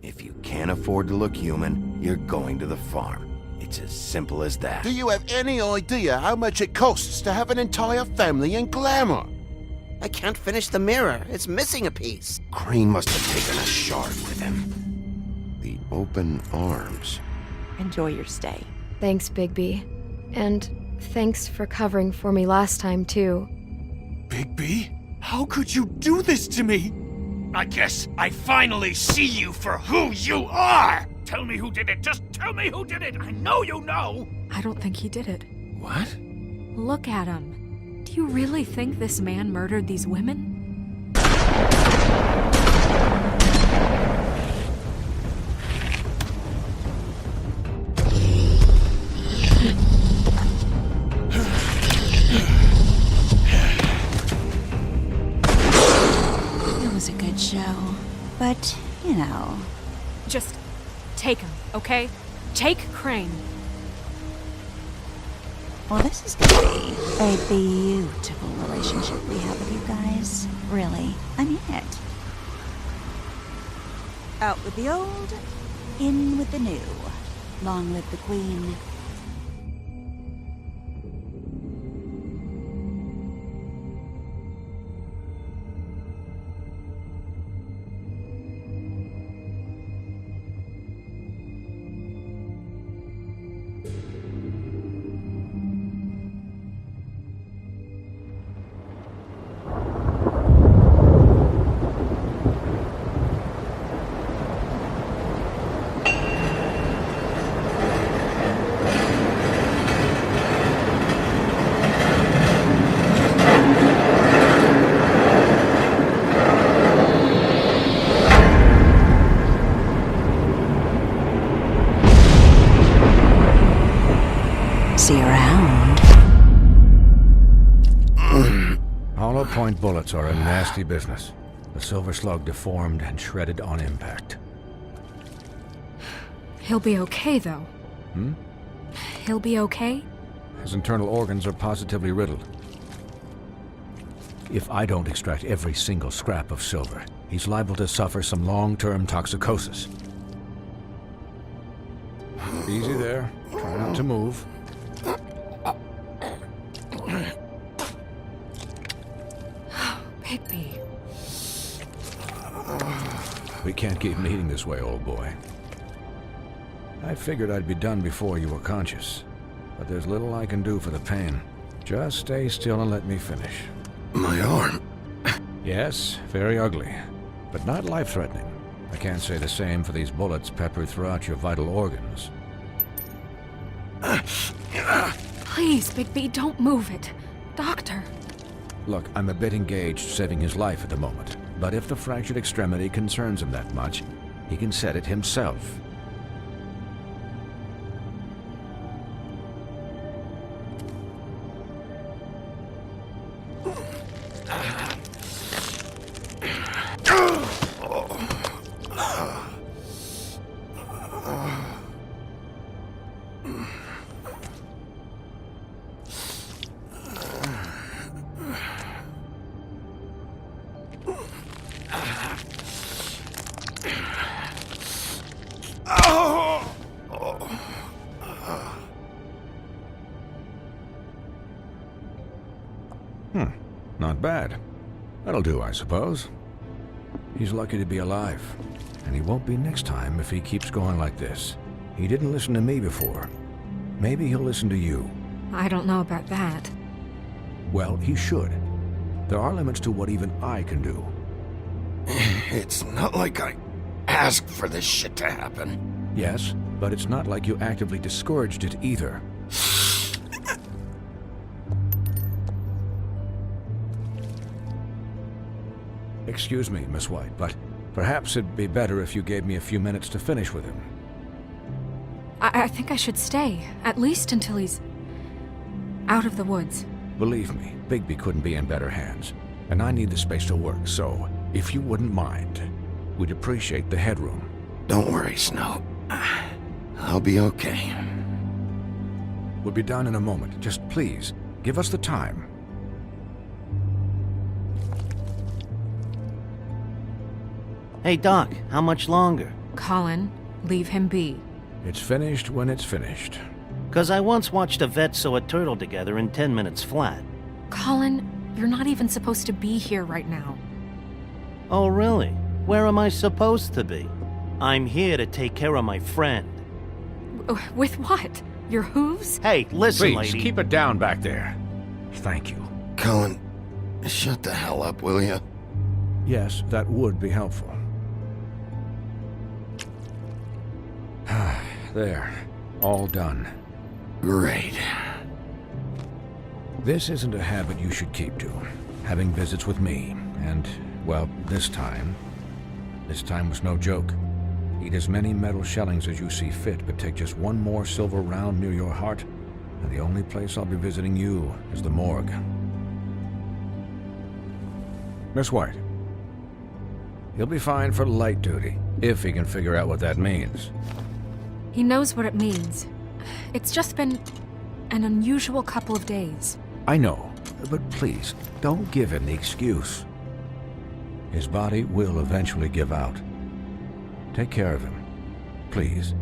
If you can't afford to look human, you're going to the farm. It's as simple as that. Do you have any idea how much it costs to have an entire family in glamour? I can't finish the mirror. It's missing a piece. Crane must have taken a shard with him. The open arms. Enjoy your stay. Thanks, Bigby. And thanks for covering for me last time, too. Bigby? How could you do this to me? I guess I finally see you for who you are! Tell me who did it! Just tell me who did it! I know you know! I don't think he did it. What? Look at him. Do you really think this man murdered these women? It was a good show, but, you know... Just take him, okay? Take Crane. Well, this is gonna be a beautiful relationship we have with you guys. Really, I mean it. Out with the old, in with the new. Long live the Queen. See you around. Hollow point bullets are a nasty business. The silver slug deformed and shredded on impact. He'll be okay, though. He'll be okay? His internal organs are positively riddled. If I don't extract every single scrap of silver, he's liable to suffer some long-term toxicosis. Easy there. Try not to move. Bigby. We can't keep meeting this way, old boy. I figured I'd be done before you were conscious, but there's little I can do for the pain. Just stay still and let me finish. My arm. Yes, very ugly, but not life-threatening. I can't say the same for these bullets peppered throughout your vital organs. Please, Bigby, don't move it. Doctor. Look, I'm a bit engaged saving his life at the moment, but if the fractured extremity concerns him that much, he can set it himself. Not bad. That'll do, I suppose. He's lucky to be alive, and he won't be next time if he keeps going like this. He didn't listen to me before. Maybe he'll listen to you. I don't know about that. Well, he should. There are limits to what even I can do. It's not like I asked for this shit to happen. Yes, but it's not like you actively discouraged it either. Excuse me, Miss White, but perhaps it'd be better if you gave me a few minutes to finish with him. I think I should stay, at least until he's out of the woods. Believe me, Bigby couldn't be in better hands, and I need the space to work, so if you wouldn't mind, we'd appreciate the headroom. Don't worry, Snow. I'll be okay. We'll be done in a moment. Just please, give us the time. Hey, Doc, how much longer? Colin, leave him be. It's finished when it's finished. 'Cause I once watched a vet sew a turtle together in 10 minutes flat. Colin, you're not even supposed to be here right now. Oh, really? Where am I supposed to be? I'm here to take care of my friend. With what? Your hooves? Hey, listen, Please, lady. keep it down back there. Thank you. Colin, shut the hell up, will you? Yes, that would be helpful. There. All done. Great. This isn't a habit you should keep to. Having visits with me, and, well, this time was no joke. Eat as many metal shellings as you see fit, but take just one more silver round near your heart, and the only place I'll be visiting you is the morgue. Miss White. He'll be fine for light duty, if he can figure out what that means. He knows what it means. It's just been an unusual couple of days. I know, but please, don't give him the excuse. His body will eventually give out. Take care of him, please.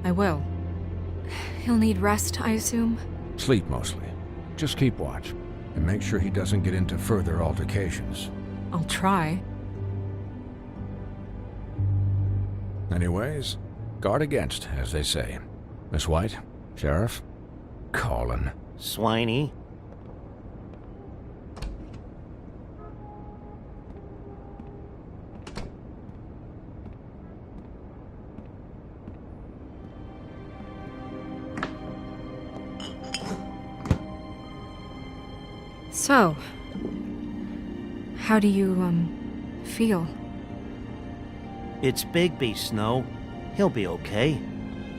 I will. He'll need rest, I assume? Sleep mostly. Just keep watch, and make sure he doesn't get into further altercations. I'll try. Anyways, guard against, as they say. Miss White, Sheriff, Colin. Swiney. So, how do you, feel? It's Bigby, Snow. He'll be okay.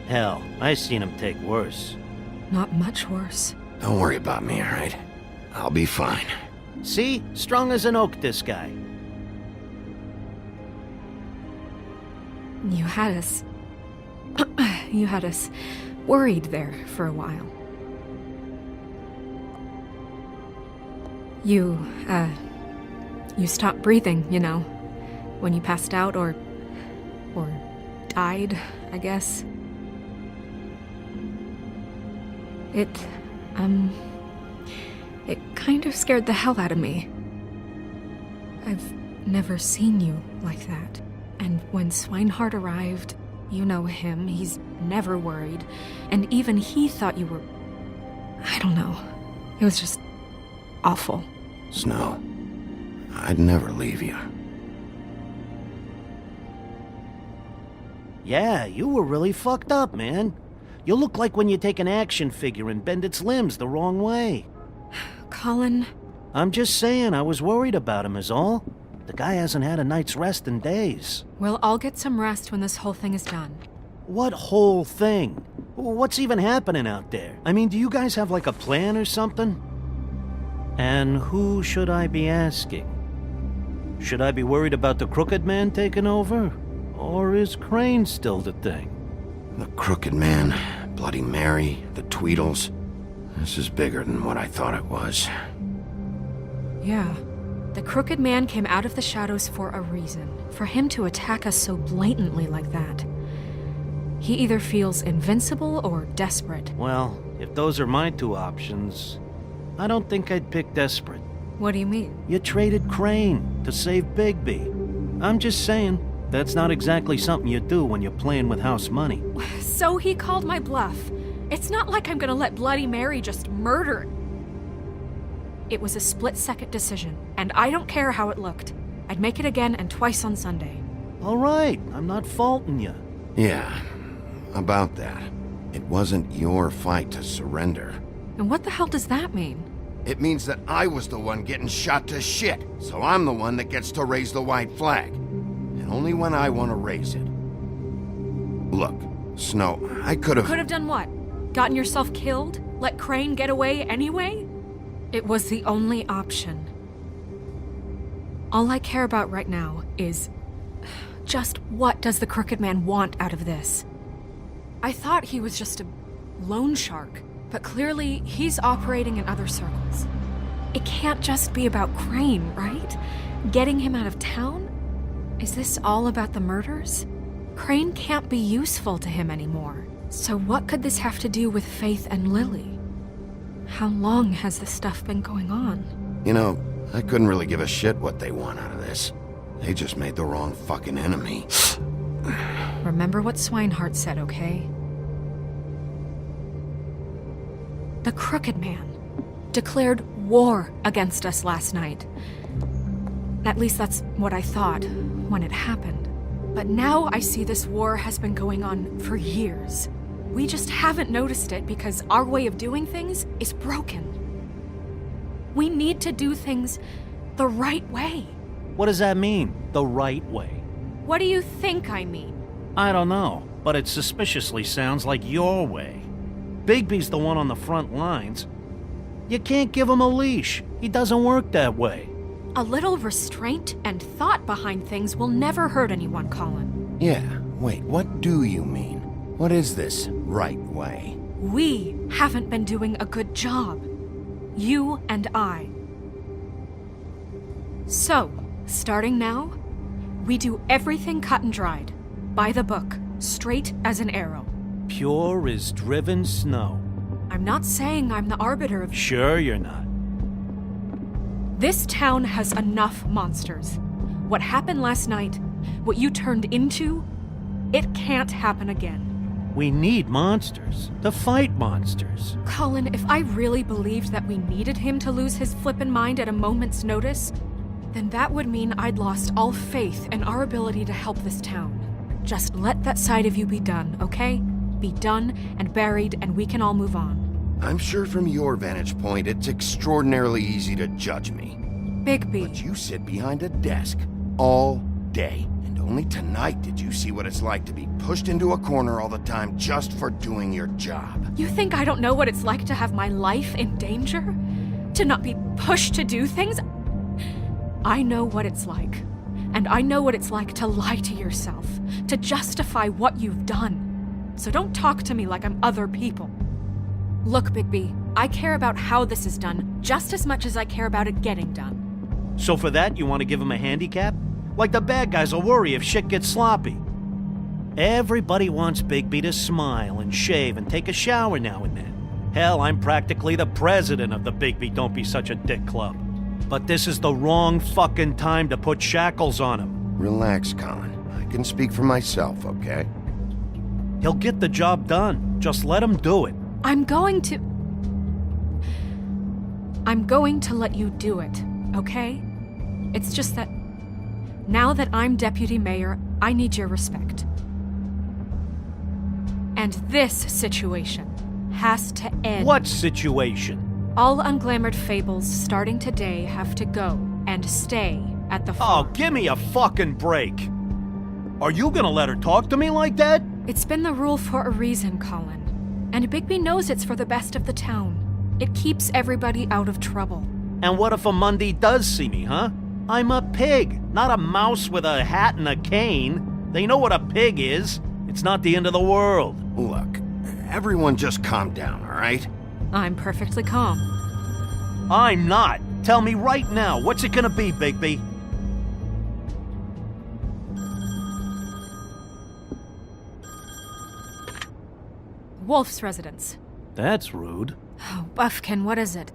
Hell, I seen him take worse. Not much worse. Don't worry about me, all right? I'll be fine. See? Strong as an oak, this guy. You had us... you had us worried there for a while. You stopped breathing, you know, when you passed out or died, I guess. It kind of scared the hell out of me. I've never seen you like that. And when Swinehart arrived, you know him, he's never worried. And even he thought you were... I don't know. It was just awful. Snow, I'd never leave you. Yeah, you were really fucked up, man. You look like when you take an action figure and bend its limbs the wrong way. Colin... I'm just saying, I was worried about him is all. The guy hasn't had a night's rest in days. We'll all get some rest when this whole thing is done. What whole thing? What's even happening out there? I mean, do you guys have like a plan or something? And who should I be asking? Should I be worried about the Crooked Man taking over? Or is Crane still the thing? The Crooked Man, Bloody Mary, the Tweedles. This is bigger than what I thought it was. Yeah. The Crooked Man came out of the shadows for a reason. For him to attack us so blatantly like that. He either feels invincible or desperate. Well, if those are my two options, I don't think I'd pick desperate. What do you mean? You traded Crane to save Bigby. I'm just saying, That's not exactly something you do when you're playing with house money. So he called my bluff. It's not like I'm gonna let Bloody Mary just murder. It was a split-second decision, and I don't care how it looked. I'd make it again and twice on Sunday. All right, I'm not faulting you. Yeah, about that. It wasn't your fight to surrender. And what the hell does that mean? It means that I was the one getting shot to shit, so I'm the one that gets to raise the white flag. And only when I want to raise it. Look, Snow, I could have... Could have done what? Gotten yourself killed? Let Crane get away anyway? It was the only option. All I care about right now is... just what does the Crooked Man want out of this? I thought he was just a loan shark, but clearly he's operating in other circles. It can't just be about Crane, right? Getting him out of town? Is this all about the murders? Crane can't be useful to him anymore. So what could this have to do with Faith and Lily? How long has this stuff been going on? You know, I couldn't really give a shit what they want out of this. They just made the wrong fucking enemy. Remember what Swinehart said, okay? The Crooked Man declared war against us last night. At least that's what I thought when it happened. But now I see this war has been going on for years. We just haven't noticed it because our way of doing things is broken. We need to do things the right way. What does that mean, the right way? What do you think I mean? I don't know, but it suspiciously sounds like your way. Bigby's the one on the front lines. You can't give him a leash. He doesn't work that way. A little restraint and thought behind things will never hurt anyone, Colin. Yeah, wait, what do you mean? What is this right way? We haven't been doing a good job. You and I. So, starting now, we do everything cut and dried. By the book, straight as an arrow. Pure as driven snow. I'm not saying I'm the arbiter of... Sure you're not. This town has enough monsters. What happened last night, what you turned into, it can't happen again. We need monsters. To fight monsters. Colin, if I really believed that we needed him to lose his flippin' mind at a moment's notice, then that would mean I'd lost all faith in our ability to help this town. Just let that side of you be done, okay? Be done and buried, and we can all move on. I'm sure from your vantage point, it's extraordinarily easy to judge me. Bigby. But you sit behind a desk all day, and only tonight did you see what it's like to be pushed into a corner all the time just for doing your job. You think I don't know what it's like to have my life in danger? To not be pushed to do things? I know what it's like. And I know what it's like to lie to yourself, to justify what you've done. So don't talk to me like I'm other people. Look, Bigby, I care about how this is done just as much as I care about it getting done. So for that, you want to give him a handicap? Like the bad guys will worry if shit gets sloppy. Everybody wants Bigby to smile and shave and take a shower now and then. Hell, I'm practically the president of the Bigby Don't Be Such a Dick Club. But this is the wrong fucking time to put shackles on him. Relax, Colin. I can speak for myself, okay? He'll get the job done. Just let him do it. I'm going to let you do it, okay? It's just that now that I'm deputy mayor, I need your respect. And this situation has to end. What situation? All unglamored fables starting today have to go and stay at the farm. Oh, give me a fucking break. Are you gonna let her talk to me like that? It's been the rule for a reason, Colin. And Bigby knows it's for the best of the town. It keeps everybody out of trouble. And what if a Mundy does see me, huh? I'm a pig, not a mouse with a hat and a cane. They know what a pig is. It's not the end of the world. Look, everyone just calm down, all right? I'm perfectly calm. I'm not. Tell me right now, what's it gonna be, Bigby? Wolf's residence. That's rude. Oh, Buffkin, what is it?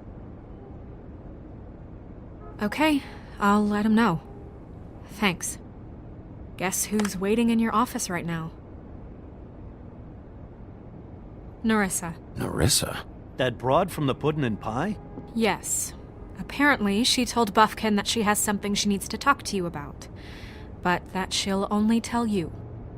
Okay, I'll let him know. Thanks. Guess who's waiting in your office right now? Narissa. Narissa? That broad from the puddin' and pie? Yes. Apparently, she told Buffkin that she has something she needs to talk to you about. But that she'll only tell you.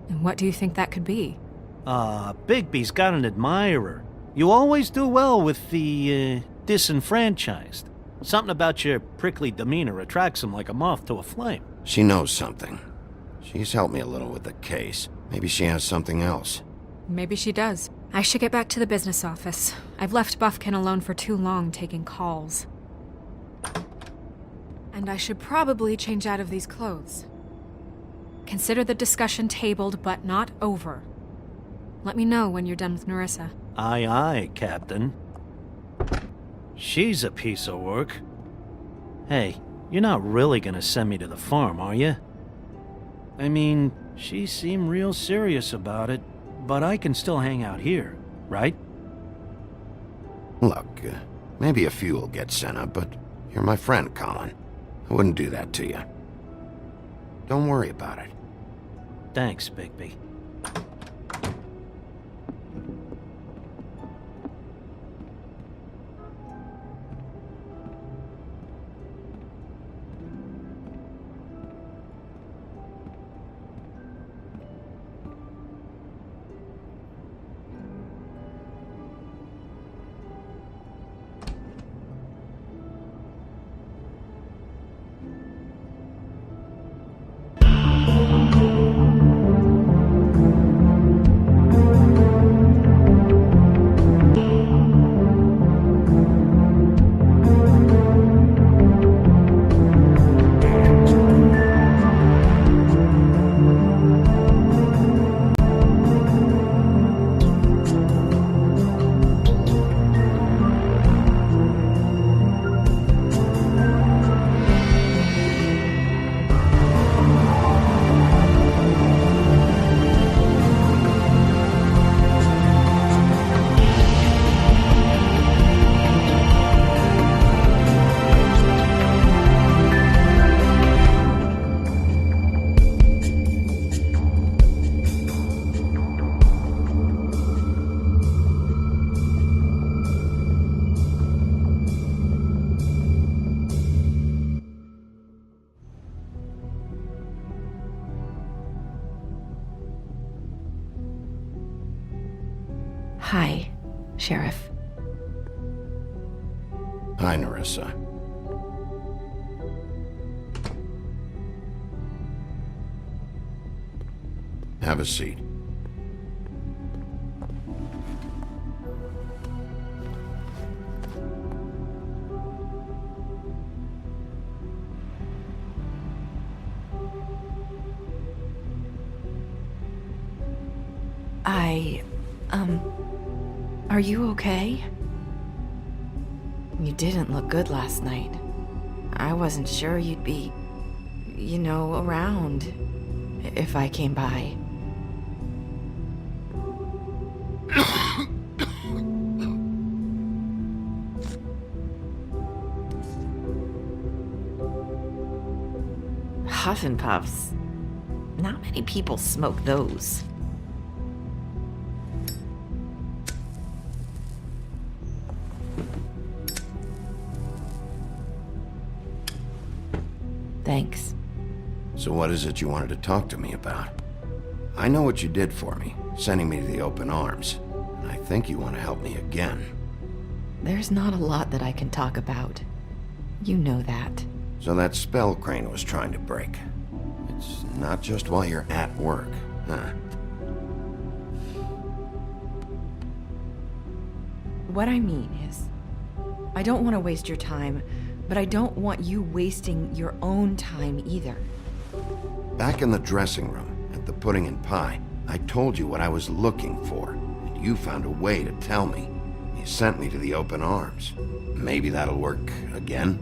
And what do you think that could be? Bigby's got an admirer. You always do well with the, disenfranchised. Something about your prickly demeanor attracts him like a moth to a flame. She knows something. She's helped me a little with the case. Maybe she has something else. Maybe she does. I should get back to the business office. I've left Buffkin alone for too long taking calls. And I should probably change out of these clothes. Consider the discussion tabled, but not over. Let me know when you're done with Narissa. Aye, aye, Captain. She's a piece of work. Hey, you're not really gonna send me to the farm, are you? I mean, she seemed real serious about it, but I can still hang out here, right? Look, maybe a few will get sent up, but you're my friend, Colin. I wouldn't do that to you. Don't worry about it. Thanks, Bigby. Hi, Sheriff. Hi, Narissa. Have a seat. Are you okay? You didn't look good last night. I wasn't sure you'd be, around if I came by. Huff and puffs. Not many people smoke those. Thanks. So what is it you wanted to talk to me about? I know what you did for me, sending me to the open arms. And I think you want to help me again. There's not a lot that I can talk about. You know that. So that spell Crane was trying to break. It's not just while you're at work, huh? What I mean is, I don't want to waste your time, but I don't want you wasting your own time either. Back in the dressing room, at the pudding and pie, I told you what I was looking for, and you found a way to tell me. You sent me to the open arms. Maybe that'll work again?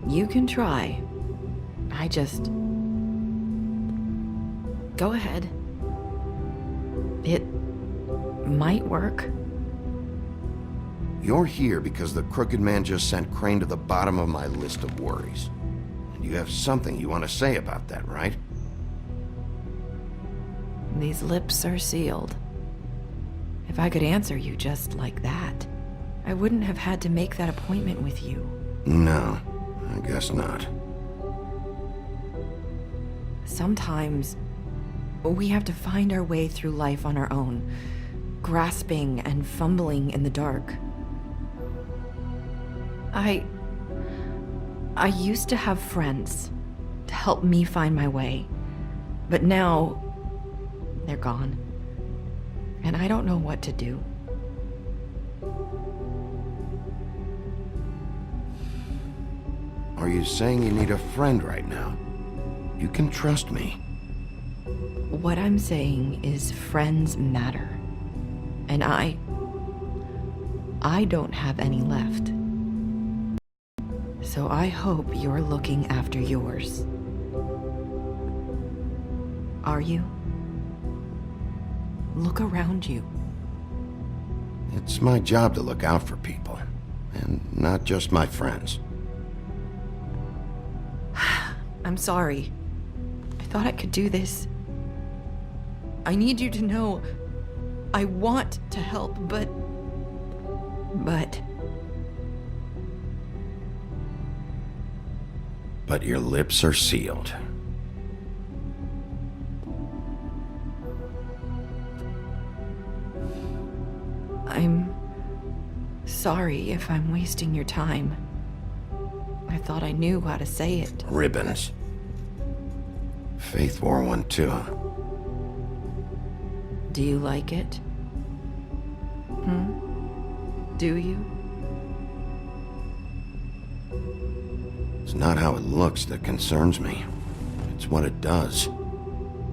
You can try. Go ahead. It might work. You're here because the crooked man just sent Crane to the bottom of my list of worries. And you have something you want to say about that, right? These lips are sealed. If I could answer you just like that, I wouldn't have had to make that appointment with you. No, I guess not. Sometimes we have to find our way through life on our own, grasping and fumbling in the dark. I used to have friends to help me find my way, but now they're gone, and I don't know what to do. Are you saying you need a friend right now? You can trust me. What I'm saying is friends matter, and I don't have any left. So I hope you're looking after yours. Are you? Look around you. It's my job to look out for people, and not just my friends. I'm sorry. I thought I could do this. I need you to know I want to help, but... But your lips are sealed. I'm sorry if I'm wasting your time. I thought I knew how to say it. Ribbons. Faith wore one too. Do you like it? Do you? It's not how it looks that concerns me. It's what it does.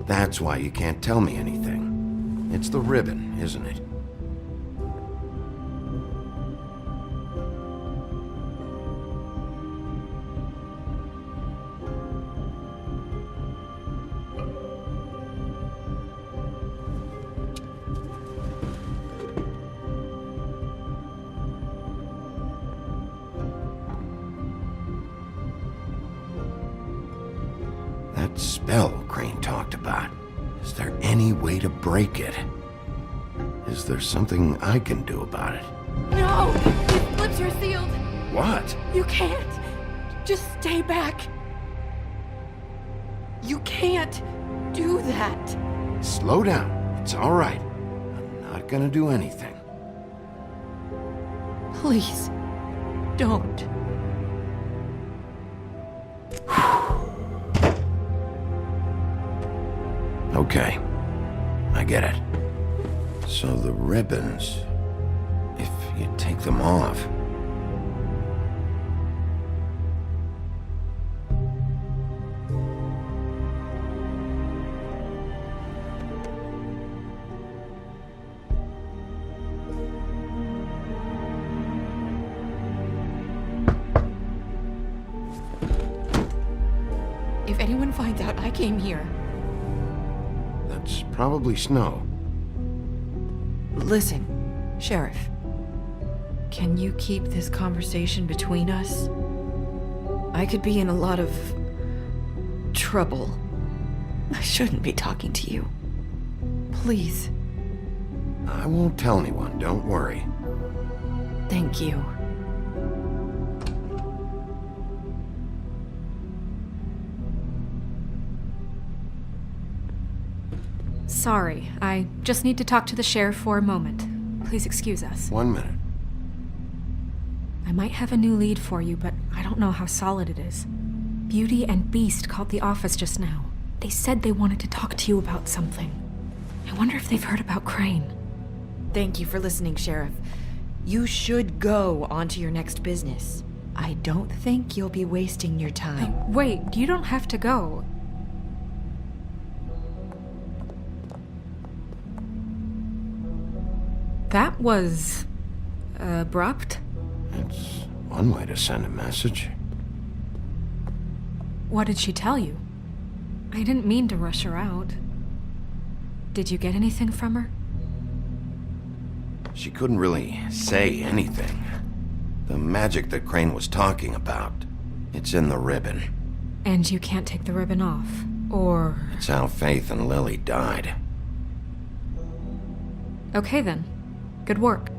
That's why you can't tell me anything. It's the ribbon, isn't it? That spell Crane talked about. Is there any way to break it? Is there something I can do about it? No! His lips are sealed! What? You can't! Just stay back! You can't do that! Slow down. It's all right. I'm not gonna do anything. Please, don't. Okay. I get it. So the ribbons, if you take them off... If anyone finds out I came here... That's probably snow. Listen, Sheriff. Can you keep this conversation between us? I could be in a lot of... trouble. I shouldn't be talking to you. Please. I won't tell anyone, don't worry. Thank you. Sorry, I just need to talk to the sheriff for a moment. Please excuse us. 1 minute. I might have a new lead for you, but I don't know how solid it is. Beauty and Beast called the office just now. They said they wanted to talk to you about something. I wonder if they've heard about Crane. Thank you for listening, Sheriff. You should go on to your next business. I don't think you'll be wasting your time. Wait, you don't have to go. That was... abrupt. It's one way to send a message. What did she tell you? I didn't mean to rush her out. Did you get anything from her? She couldn't really say anything. The magic that Crane was talking about, it's in the ribbon. And you can't take the ribbon off, or... It's how Faith and Lily died. Okay then. Good work.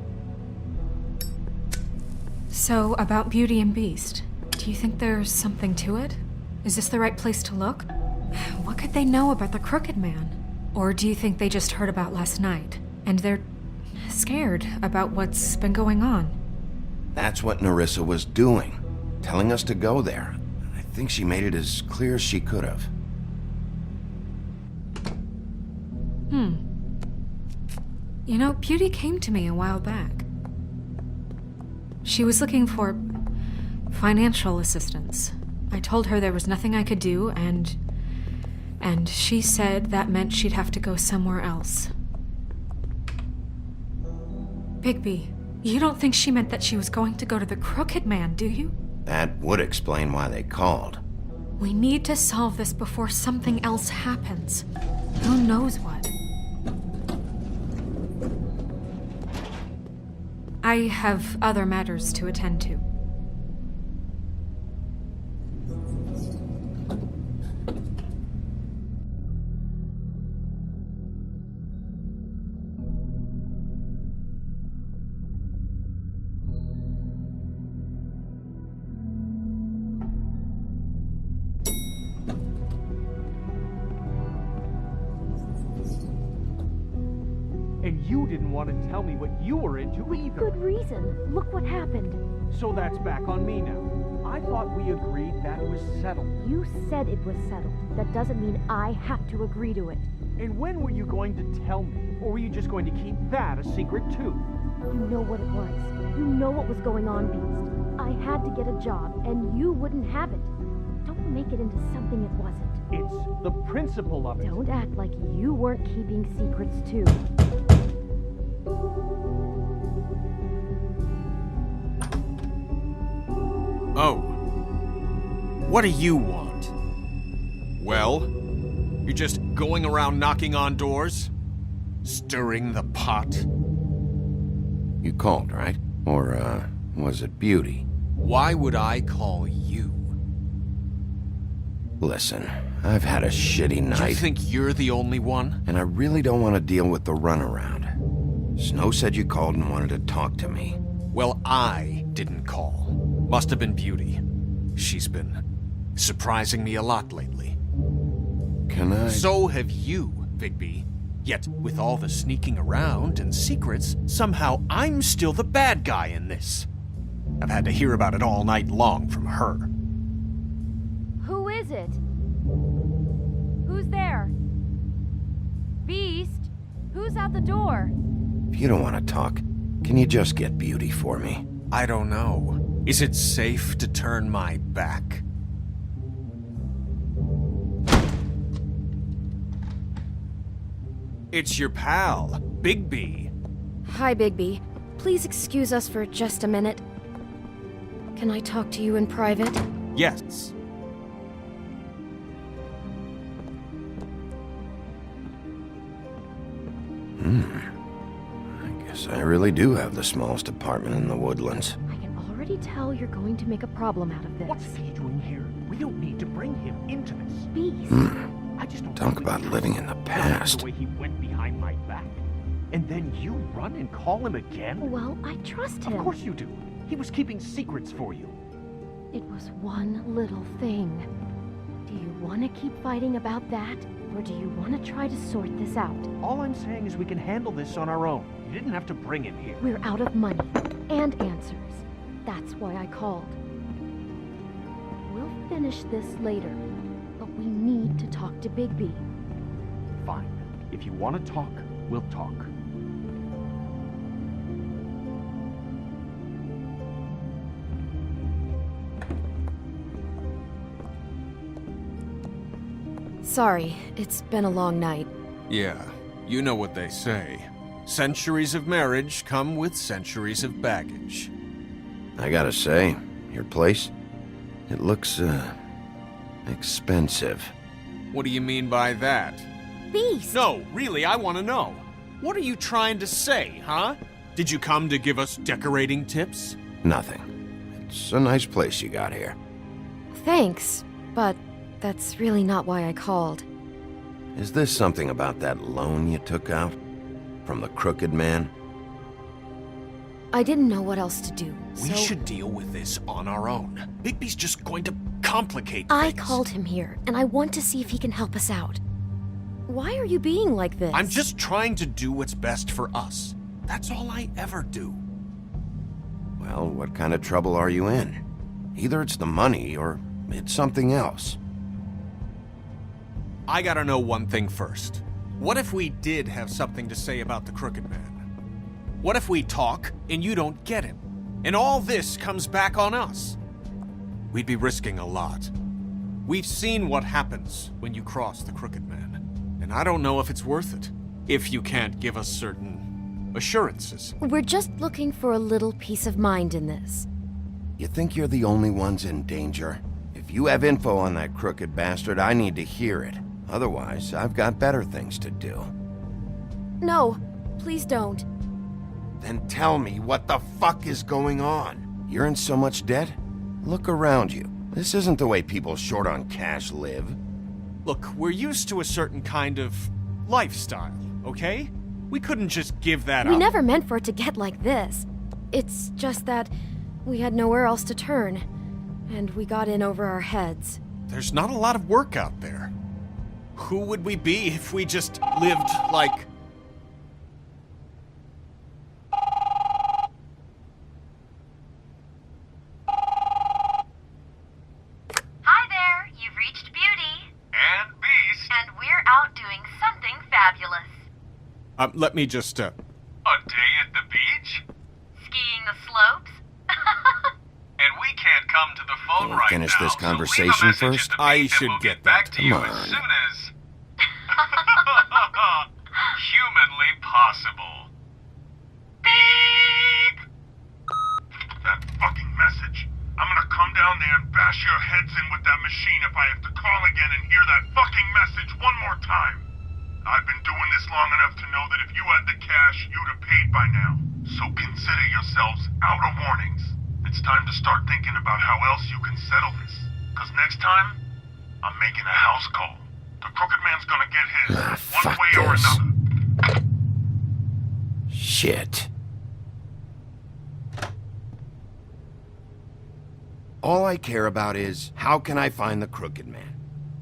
So, about Beauty and Beast, do you think there's something to it? Is this the right place to look? What could they know about the Crooked Man? Or do you think they just heard about last night, and they're scared about what's been going on? That's what Nerissa was doing, telling us to go there. I think she made it as clear as she could have. You know, Beauty came to me a while back. She was looking for financial assistance. I told her there was nothing I could do, and she said that meant she'd have to go somewhere else. Bigby, you don't think she meant that she was going to go to the Crooked Man, do you? That would explain why they called. We need to solve this before something else happens. Who knows what? I have other matters to attend to. And you didn't want to tell me what you were into either. Good reason. Look what happened. So that's back on me now. I thought we agreed that was settled. You said it was settled. That doesn't mean I have to agree to it. And when were you going to tell me? Or were you just going to keep that a secret too? You know what it was. You know what was going on, Beast. I had to get a job, and you wouldn't have it. Don't make it into something it wasn't. It's the principle of it. Don't act like you weren't keeping secrets too. Oh. What do you want? Well? You're just going around knocking on doors? Stirring the pot? You called, right? Or, was it Beauty? Why would I call you? Listen, I've had a shitty night. You think you're the only one? And I really don't want to deal with the runaround. Snow said you called and wanted to talk to me. Well, I didn't call. Must have been Beauty. She's been surprising me a lot lately. Can I... So have you, Bigby. Yet, with all the sneaking around and secrets, somehow I'm still the bad guy in this. I've had to hear about it all night long from her. Who is it? Who's there? Beast? Who's out the door? If you don't want to talk, can you just get Beauty for me? I don't know. Is it safe to turn my back? It's your pal, Bigby. Hi, Bigby. Please excuse us for just a minute. Can I talk to you in private? Yes. I guess I really do have the smallest apartment in the Woodlands. I can already tell you're going to make a problem out of this. What's he doing here? We don't need to bring him into this. Beast? I just don't Talk think about it's living in the past. The way he went behind my back. And then you run and call him again? Well, I trust him. Of course you do. He was keeping secrets for you. It was one little thing. Do you want to keep fighting about that? Or do you want to try to sort this out? All I'm saying is we can handle this on our own. You didn't have to bring him here. We're out of money and answers. That's why I called. We'll finish this later, but we need to talk to Bigby. Fine. If you want to talk, we'll talk. Sorry, it's been a long night. Yeah, you know what they say. Centuries of marriage come with centuries of baggage. I gotta say, your place, it looks, expensive. What do you mean by that? Beast! No, really, I want to know. What are you trying to say, huh? Did you come to give us decorating tips? Nothing. It's a nice place you got here. Thanks, but that's really not why I called. Is this something about that loan you took out? From the crooked man? I didn't know what else to do, We so should deal with this on our own. Bigby's just going to complicate I things. called him here, and I want to see if he can help us out. Why are you being like this? I'm just trying to do what's best for us. That's all I ever do. Well, what kind of trouble are you in? Either it's the money, or it's something else. I gotta know one thing first. What if we did have something to say about the Crooked Man? What if we talk, and you don't get him? And all this comes back on us? We'd be risking a lot. We've seen what happens when you cross the Crooked Man. And I don't know if it's worth it, if you can't give us certain assurances. We're just looking for a little peace of mind in this. You think you're the only ones in danger? If you have info on that crooked bastard, I need to hear it. Otherwise, I've got better things to do. No, please don't. Then tell me what the fuck is going on? You're in so much debt? Look around you. This isn't the way people short on cash live. Look, we're used to a certain kind of lifestyle, okay? We couldn't just give that up. We never meant for it to get like this. It's just that we had nowhere else to turn, and we got in over our heads. There's not a lot of work out there. Who would we be if we just lived like... Hi there, you've reached Beauty. And Beast. And we're out doing something fabulous. let me just, A day at the beach? Skiing the slopes? And we can't come to the phone Can we finish this conversation first? I should get that. to you Come as on. soon as... humanly possible. Beep! That fucking message. I'm gonna come down there and bash your heads in with that machine if I have to call again and hear that fucking message one more time. I've been doing this long enough to know that if you had the cash, you'd have paid by now. So consider yourselves out of warnings. It's time to start thinking about how else you can settle this. Cause next time, I'm making a house call. The Crooked Man's gonna get his, one fuck way or this. another. Shit. All I care about is, how can I find the Crooked Man?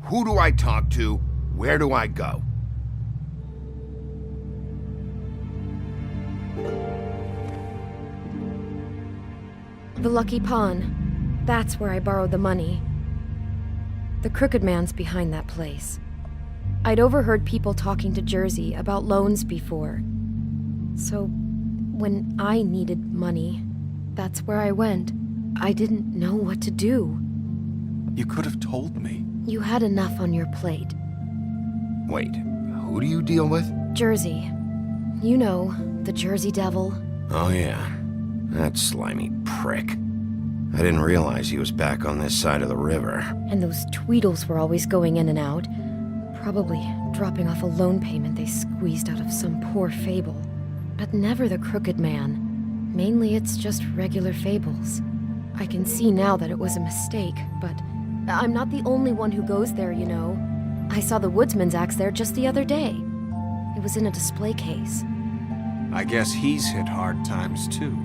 Who do I talk to? Where do I go? The Lucky Pawn. That's where I borrowed the money. The Crooked Man's behind that place. I'd overheard people talking to Jersey about loans before. So, when I needed money, that's where I went. I didn't know what to do. You could have told me. You had enough on your plate. Wait, who do you deal with? Jersey. You know, the Jersey Devil. Oh yeah, that slimy prick. I didn't realize he was back on this side of the river. And those Tweedles were always going in and out. Probably dropping off a loan payment they squeezed out of some poor fable. But never the Crooked Man. Mainly it's just regular fables. I can see now that it was a mistake, but I'm not the only one who goes there, you know. I saw the woodsman's axe there just the other day. It was in a display case. I guess he's hit hard times too.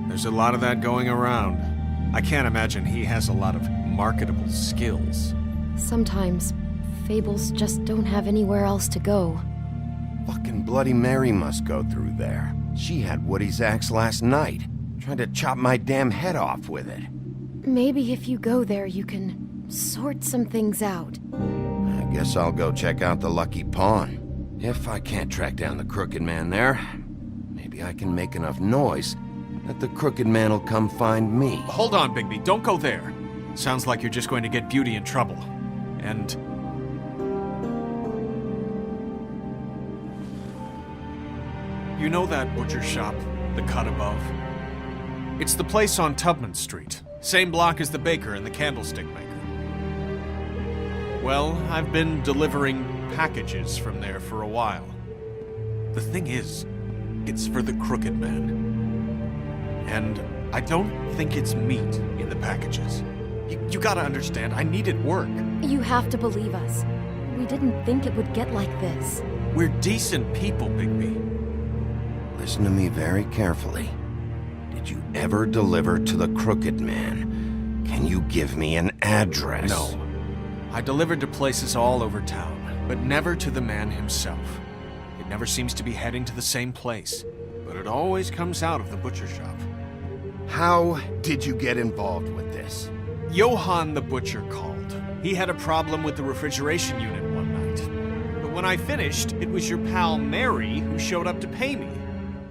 There's a lot of that going around. I can't imagine he has a lot of marketable skills. Sometimes, fables just don't have anywhere else to go. Fucking Bloody Mary must go through there. She had Woody's axe last night. Tried to chop my damn head off with it. Maybe if you go there, you can sort some things out. I guess I'll go check out the Lucky Pawn. If I can't track down the Crooked Man there, maybe I can make enough noise that the Crooked Man will come find me. Hold on, Bigby. Don't go there. Sounds like you're just going to get Beauty in trouble. And... you know that butcher shop, the cut above? It's the place on Tubman Street. Same block as the baker and the candlestick maker. Well, I've been delivering packages from there for a while. The thing is, it's for the Crooked Man. And I don't think it's meat in the packages. You gotta understand, I needed work. You have to believe us. We didn't think it would get like this. We're decent people, Bigby. Listen to me very carefully. Did you ever deliver to the Crooked Man? Can you give me an address? No. I delivered to places all over town, but never to the man himself. It never seems to be heading to the same place, but it always comes out of the butcher shop. How did you get involved with this? Johann the butcher called. He had a problem with the refrigeration unit one night. But when I finished, it was your pal Mary who showed up to pay me.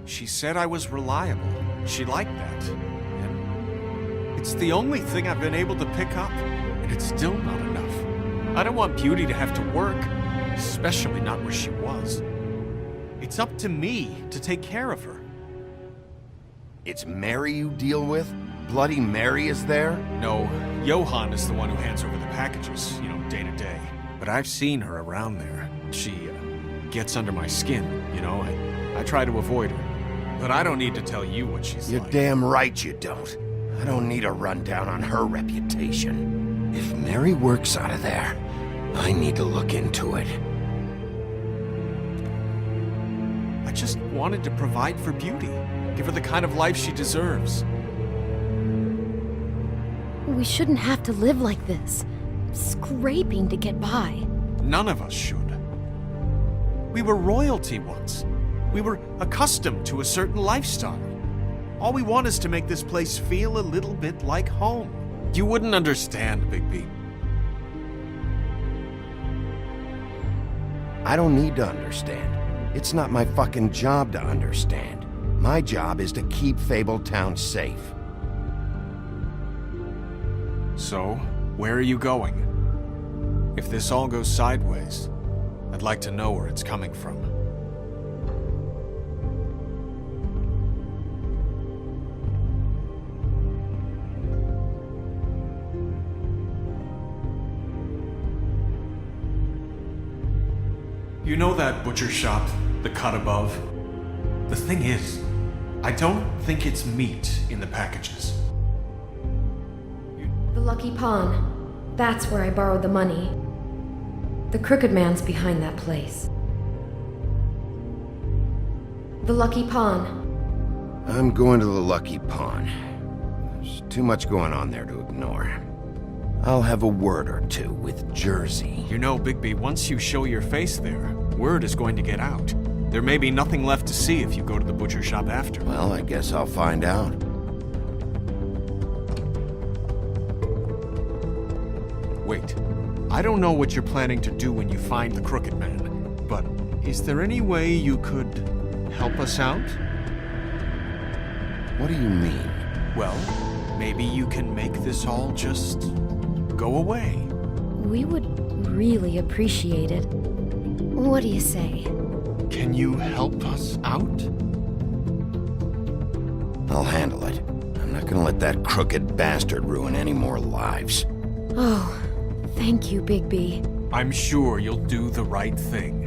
She said I was reliable. She liked that. And it's the only thing I've been able to pick up, and it's still not enough. I don't want Beauty to have to work, especially not where she was. It's up to me to take care of her. It's Mary you deal with? Bloody Mary is there? No, Johann is the one who hands over the packages, day to day. But I've seen her around there. She gets under my skin, I try to avoid her. But I don't need to tell you what she's You're like. damn right you don't. I don't need a rundown on her reputation. If Mary works out of there, I need to look into it. I just wanted to provide for Beauty. Give her the kind of life she deserves. We shouldn't have to live like this, scraping to get by. None of us should. We were royalty once. We were accustomed to a certain lifestyle. All we want is to make this place feel a little bit like home. You wouldn't understand, Bigby. I don't need to understand. It's not my fucking job to understand. My job is to keep Fabletown safe. So, where are you going? If this all goes sideways, I'd like to know where it's coming from. You know that butcher shop, the cut above? The thing is, I don't think it's meat in the packages. The Lucky Pawn. That's where I borrowed the money. The Crooked Man's behind that place. The Lucky Pawn. I'm going to the Lucky Pawn. There's too much going on there to ignore. I'll have a word or two with Jersey. You know, Bigby, once you show your face there, word is going to get out. There may be nothing left to see if you go to the butcher shop after. Well, I guess I'll find out. Wait, I don't know what you're planning to do when you find the Crooked Man, but is there any way you could help us out? What do you mean? Well, maybe you can make this all just go away. We would really appreciate it. What do you say? Can you help us out? I'll handle it. I'm not gonna let that crooked bastard ruin any more lives. Oh, thank you, Bigby. I'm sure you'll do the right thing.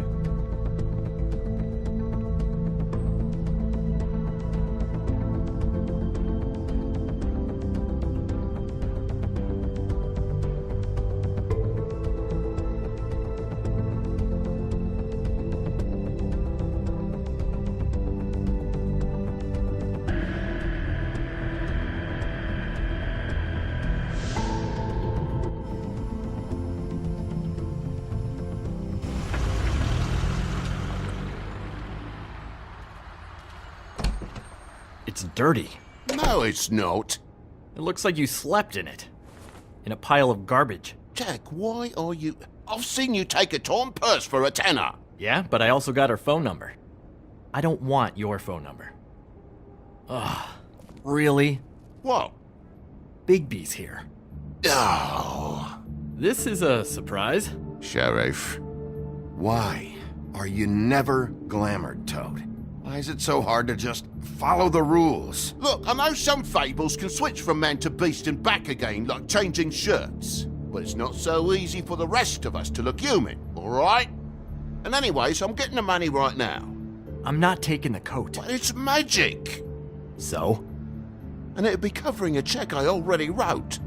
It's dirty. No, it's not. It looks like you slept in it. In a pile of garbage. Jack, why are you... I've seen you take a torn purse for a tenner. Yeah, but I also got her phone number. I don't want your phone number. Ugh. Really? What? Bigby's here. Oh. This is a surprise. Sheriff. Why are you never glamored, Toad? Why is it so hard to just follow the rules? Look, I know some fables can switch from man to beast and back again, like changing shirts. But it's not so easy for the rest of us to look human, alright? And anyways, I'm getting the money right now. I'm not taking the coat. But it's magic. So? And it'd be covering a check I already wrote.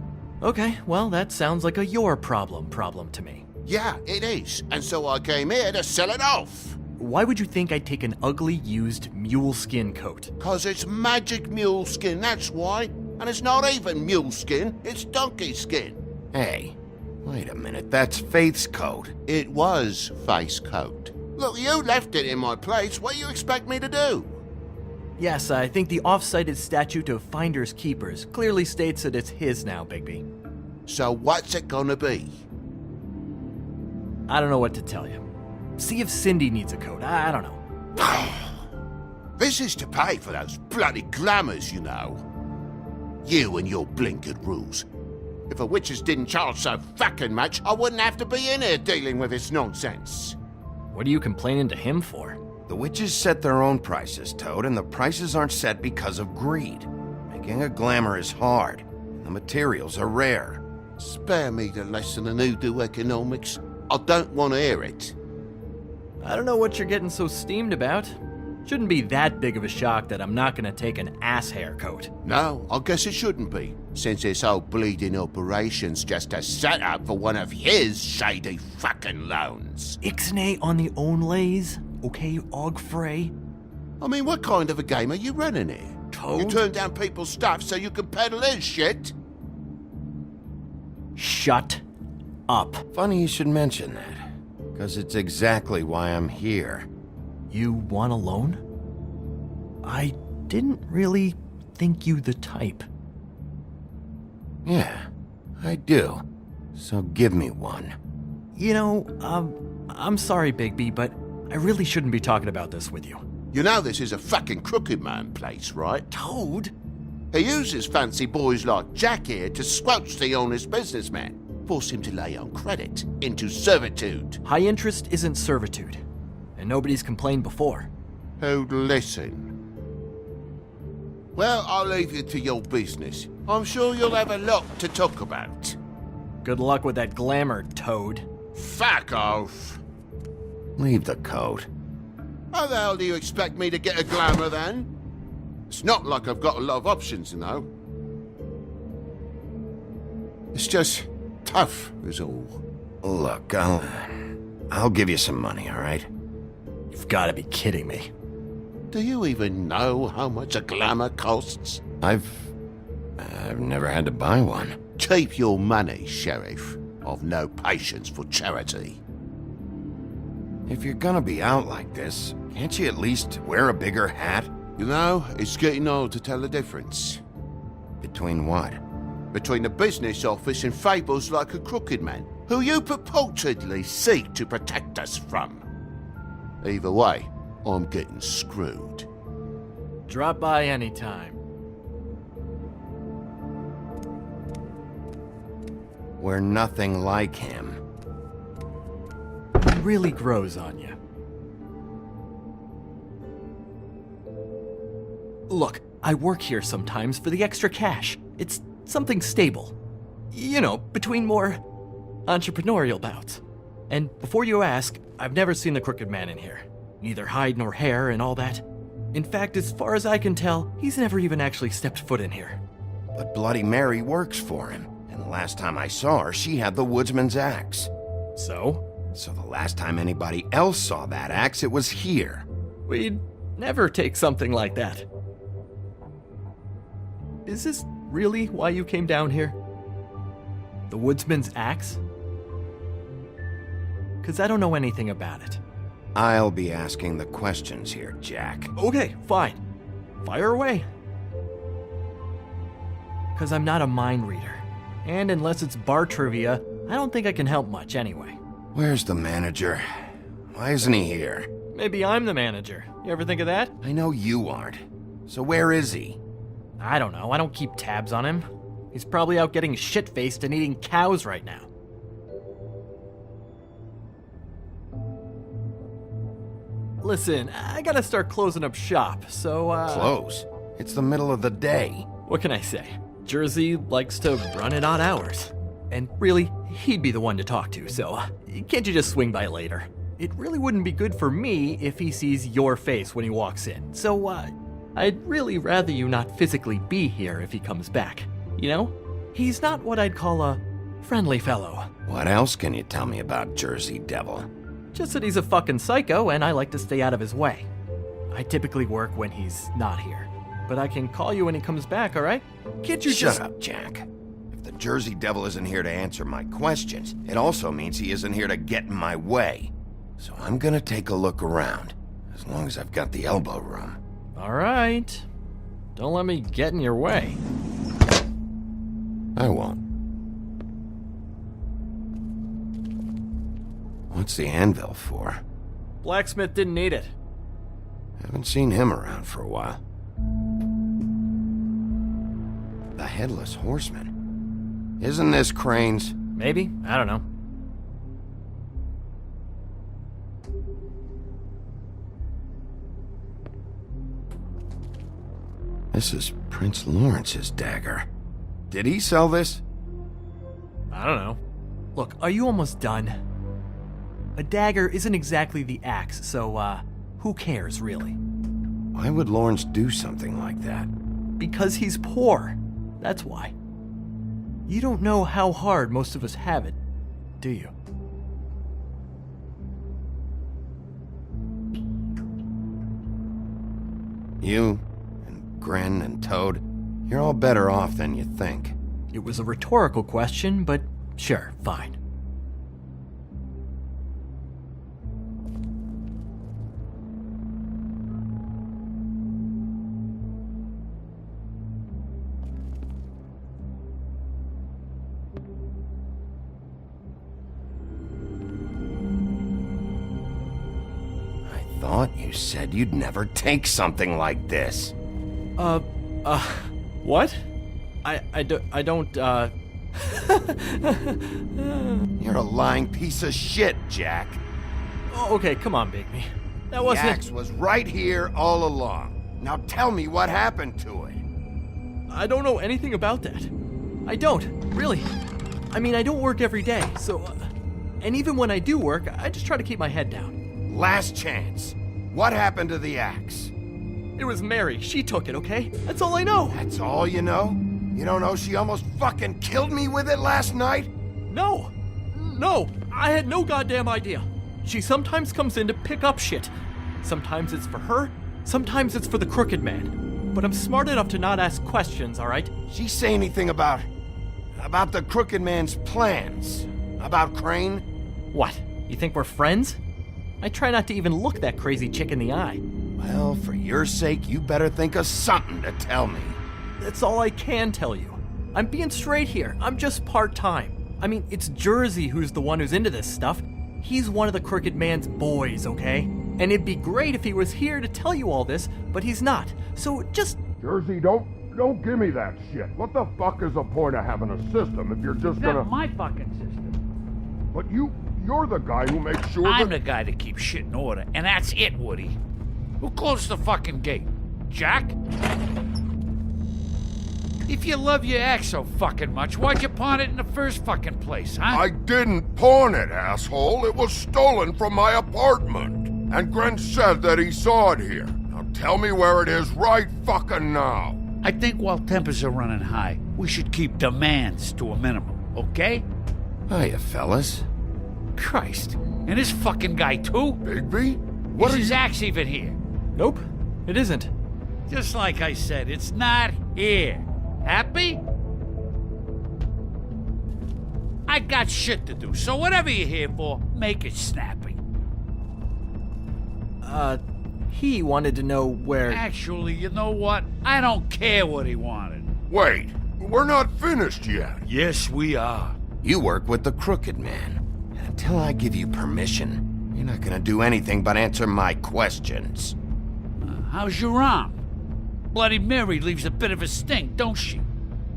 Okay, well, that sounds like a your problem to me. Yeah, it is. And so I came here to sell it off. Why would you think I'd take an ugly, used mule skin coat? 'Cause it's magic mule skin, that's why. And it's not even mule skin, it's donkey skin. Hey, wait a minute, that's Faith's coat. It was Faith's coat. Look, you left it in my place. What do you expect me to do? Yes, I think the off-cited statute of Finders Keepers clearly states that it's his now, Bigby. So what's it gonna be? I don't know what to tell you. See if Cindy needs a coat. I don't know. This is to pay for those bloody glamours, you know. You and your blinkered rules. If the witches didn't charge so fucking much, I wouldn't have to be in here dealing with this nonsense. What are you complaining to him for? The witches set their own prices, Toad, and the prices aren't set because of greed. Making a glamour is hard, and the materials are rare. Spare me the lesson in hoodoo economics. I don't want to hear it. I don't know what you're getting so steamed about. Shouldn't be that big of a shock that I'm not gonna take an ass hair coat. No, I guess it shouldn't be, since this whole bleeding operation's just a setup for one of his shady fucking loans. Ixnay on the own lays, okay, Og Frey? I mean, what kind of a game are you running here? Toad? You turn down people's stuff so you can peddle his shit? Shut up. Funny you should mention that, because it's exactly why I'm here. You want a loan? I didn't really think you the type. Yeah, I do. So give me one. You know, I'm sorry, Bigby, but I really shouldn't be talking about this with you. You know this is a fucking crooked man place, right? Toad? He uses fancy boys like Jack here to squelch the honest businessman. Force him to lay on credit into servitude. High interest isn't servitude. And nobody's complained before. Who'd listen? Well, I'll leave you to your business. I'm sure you'll have a lot to talk about. Good luck with that glamour, Toad. Fuck off. Leave the coat. How the hell do you expect me to get a glamour then? It's not like I've got a lot of options, you know. It's just tough, is all. Look, I'll give you some money, all right? You've got to be kidding me. Do you even know how much a glamour costs? I've never had to buy one. Keep your money, Sheriff. I've no patience for charity. If you're gonna be out like this, can't you at least wear a bigger hat? You know, it's getting old to tell the difference. Between what? Between the business office and fables like a crooked man, who you purportedly seek to protect us from. Either way, I'm getting screwed. Drop by anytime. We're nothing like him. He really grows on you. Look, I work here sometimes for the extra cash. It's something stable. You know, between more entrepreneurial bouts. And before you ask, I've never seen the crooked man in here. Neither hide nor hair and all that. In fact, as far as I can tell, he's never even actually stepped foot in here. But Bloody Mary works for him. And the last time I saw her, she had the woodsman's axe. So? So the last time anybody else saw that axe, it was here. We'd never take something like that. Is this really why you came down here? The woodsman's axe? 'Cause I don't know anything about it. I'll be asking the questions here, Jack. Okay, fine. Fire away. 'Cause I'm not a mind reader. And unless it's bar trivia, I don't think I can help much anyway. Where's the manager? Why isn't he here? Maybe I'm the manager. You ever think of that? I know you aren't. So where is he? I don't know. I don't keep tabs on him. He's probably out getting shit-faced and eating cows right now. Listen, I gotta start closing up shop, so, Close? It's the middle of the day. What can I say? Jersey likes to run at odd hours. And really, he'd be the one to talk to, so can't you just swing by later? It really wouldn't be good for me if he sees your face when he walks in, so, I'd really rather you not physically be here if he comes back, you know? He's not what I'd call a friendly fellow. What else can you tell me about Jersey Devil? Just that he's a fucking psycho and I like to stay out of his way. I typically work when he's not here. But I can call you when he comes back, alright? Can't you Shut up, Jack. If the Jersey Devil isn't here to answer my questions, it also means he isn't here to get in my way. So I'm gonna take a look around, as long as I've got the elbow room. Alright. Don't let me get in your way. I won't. What's the anvil for? Blacksmith didn't need it. Haven't seen him around for a while. The Headless Horseman. Isn't this Crane's? Maybe? I don't know. This is Prince Lawrence's dagger. Did he sell this? I don't know. Look, are you almost done? A dagger isn't exactly the axe, so, who cares, really? Why would Lawrence do something like that? Because he's poor. That's why. You don't know how hard most of us have it, do you? You, and Gren and Toad, you're all better off than you think. It was a rhetorical question, but sure, fine. I thought you said you'd never take something like this. What? I don't, You're a lying piece of shit, Jack. Oh, okay, come on, Bigby. That The wasn't... axe was right here all along. Now tell me what happened to it. I don't know anything about that. I don't, really. I mean, I don't work every day, so... and even when I do work, I just try to keep my head down. Last chance. What happened to the axe? It was Mary. She took it, okay? That's all I know. That's all you know? You don't know she almost fucking killed me with it last night? No, I had no goddamn idea. She sometimes comes in to pick up shit. Sometimes it's for her, sometimes it's for the Crooked Man. But I'm smart enough to not ask questions, alright? She say anything about the Crooked Man's plans? About Crane? What, you think we're friends? I try not to even look that crazy chick in the eye. Well, for your sake, you better think of something to tell me. That's all I can tell you. I'm being straight here. I'm just part-time. I mean, it's Jersey who's the one who's into this stuff. He's one of the Crooked Man's boys, okay? And it'd be great if he was here to tell you all this, but he's not. So just... Jersey, don't give me that shit. What the fuck is the point of having a system if you're just gonna... That's my fucking system. But you're the guy who makes sure I'm the guy that keeps shit in order, and that's it, Woody. Who closed the fucking gate? Jack? If you love your ex so fucking much, why'd you pawn it in the first fucking place, huh? I didn't pawn it, asshole. It was stolen from my apartment. And Gren said that he saw it here. Now tell me where it is right fucking now. I think while tempers are running high, we should keep demands to a minimum, okay? Hiya, fellas. Christ. And this fucking guy, too? Bigby? What is his axe even here? Nope, it isn't. Just like I said, it's not here. Happy? I got shit to do, so whatever you're here for, make it snappy. He wanted to know where... Actually, you know what? I don't care what he wanted. Wait, we're not finished yet. Yes, we are. You work with the Crooked Man. And until I give you permission, you're not gonna do anything but answer my questions. How's your arm? Bloody Mary leaves a bit of a stink, don't she?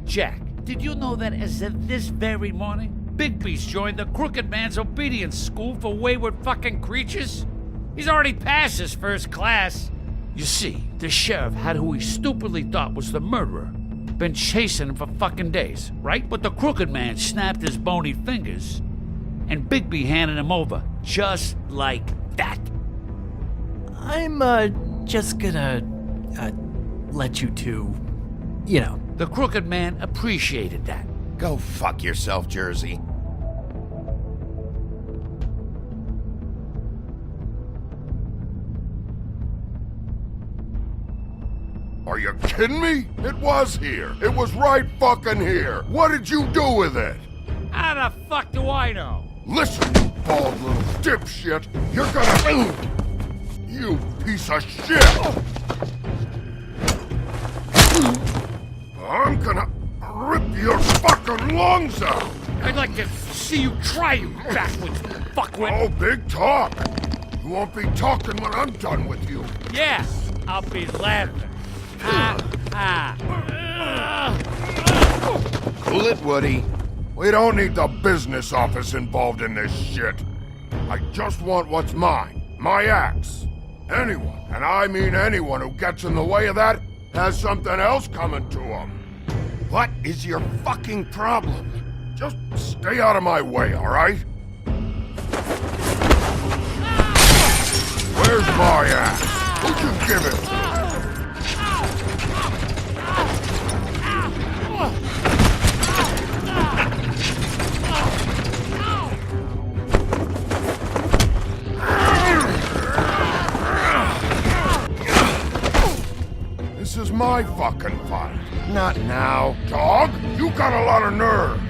Jack, did you know that as of this very morning, Bigby's joined the Crooked Man's obedience school for wayward fucking creatures? He's already passed his first class. You see, the sheriff had who he stupidly thought was the murderer. Been chasing him for fucking days, right? But the Crooked Man snapped his bony fingers, and Bigby handed him over, just like that. I'm, just gonna, let you two, you know. The Crooked Man appreciated that. Go fuck yourself, Jersey. Are you kidding me? It was here. It was right fucking here. What did you do with it? How the fuck do I know? Listen, you bald little dipshit. You're gonna... You piece of shit! I'm gonna rip your fucking lungs out! I'd like to see you try, you backwards fuckwit. Oh, big talk. You won't be talking when I'm done with you. Yeah, I'll be laughing. Ha ha. Cool it, Woody. We don't need the business office involved in this shit. I just want what's mine. My axe. Anyone, and I mean anyone who gets in the way of that, has something else coming to them. What is your fucking problem? Just stay out of my way, all right? Where's my axe? Who'd you give it to? This is my fucking fight. Not now. Dog, you got a lot of nerve.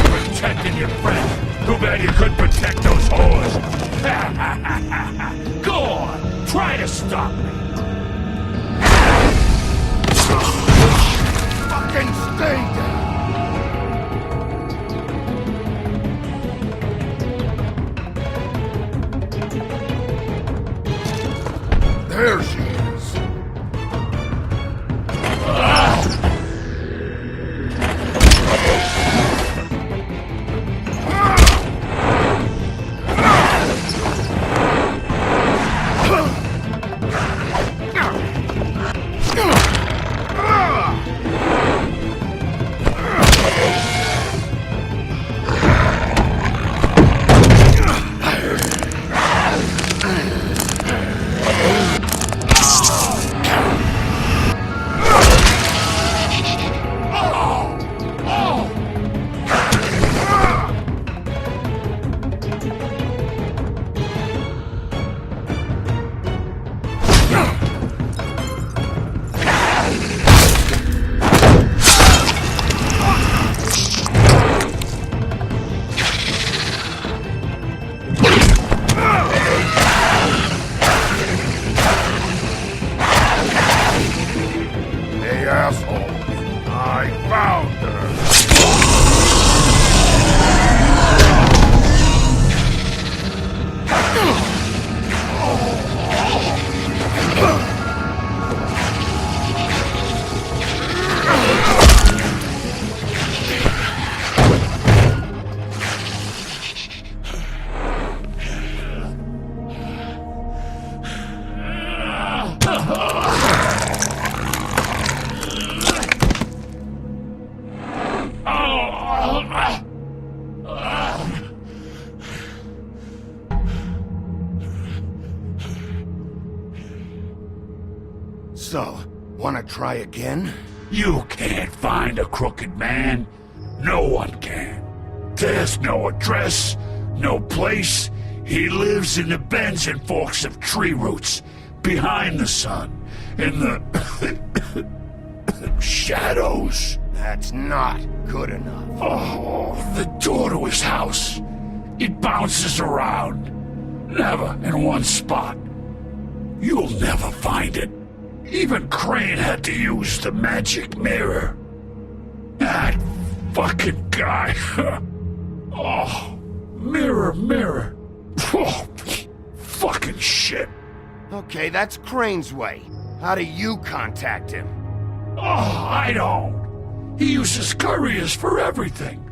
Protecting your friend. Too bad you couldn't protect those whores. Go on, try to stop me. Fucking stay down. There she is. So, wanna try again? You can't find a crooked man. No one can. There's no address, no place. He lives in the bends and forks of tree roots, behind the sun, in the shadows. That's not good enough. Oh, the door to his house. It bounces around. Never in one spot. You'll never find it. Even Crane had to use the magic mirror. That fucking guy. Oh, mirror, mirror. Oh, fucking shit. Okay, that's Crane's way. How do you contact him? Oh, I don't. He uses couriers for everything.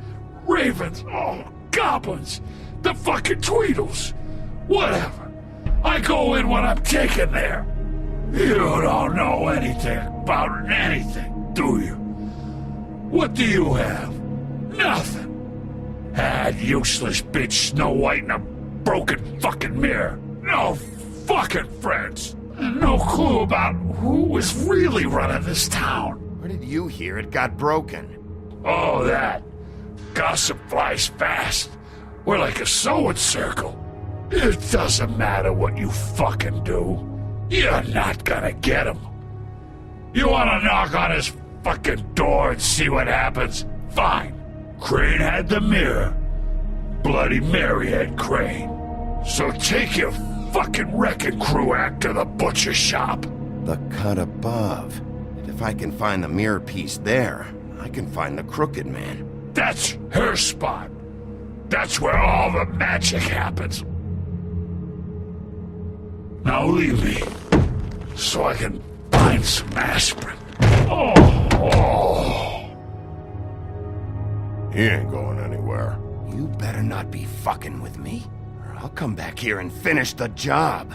Ravens, oh, goblins, the fucking Tweedles. Whatever. I go in when I'm taken there. You don't know anything about anything, do you? What do you have? Nothing. Had useless bitch Snow White and a broken fucking mirror. No fucking friends. And no clue about who was really running this town. Where did you hear it got broken? Oh, that. Gossip flies fast. We're like a sewing circle. It doesn't matter what you fucking do. You're not gonna get him. You wanna knock on his fucking door and see what happens? Fine. Crane had the mirror. Bloody Mary had Crane. So take your fucking wrecking crew act to the butcher shop. The cut above. And if I can find the mirror piece there, I can find the Crooked Man. That's her spot. That's where all the magic happens. Now leave me, so I can find some aspirin. Oh. He ain't going anywhere. You better not be fucking with me, or I'll come back here and finish the job.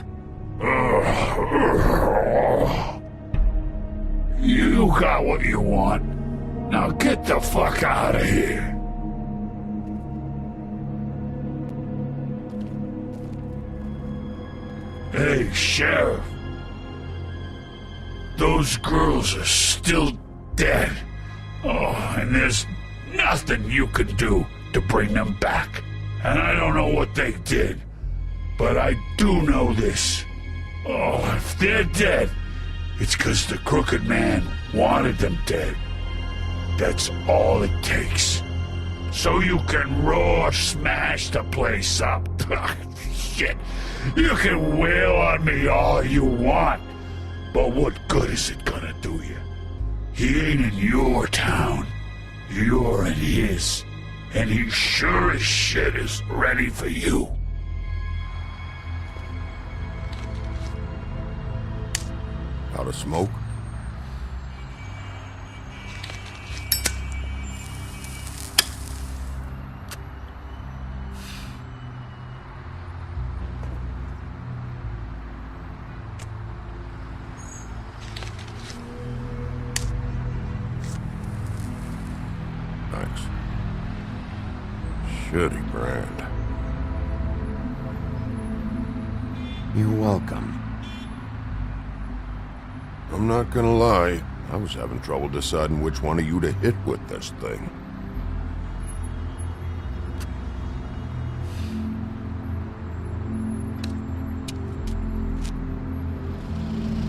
You got what you want. Now get the fuck out of here. Hey, Sheriff. Those girls are still dead. Oh, and there's nothing you can do to bring them back. And I don't know what they did, but I do know this. Oh, if they're dead, it's 'cause the Crooked Man wanted them dead. That's all it takes. So you can roar smash the place up. Shit. You can wail on me all you want, but what good is it gonna do you? He ain't in your town. You're in his. And he sure as shit is ready for you. Out of smoke? Thanks. Shitty brand. You're welcome. I'm not gonna lie, I was having trouble deciding which one of you to hit with this thing.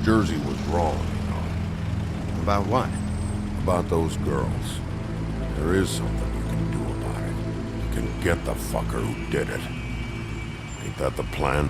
Jersey was wrong, you know. About what? About those girls. There is something you can do about it. You can get the fucker who did it. Ain't that the plan?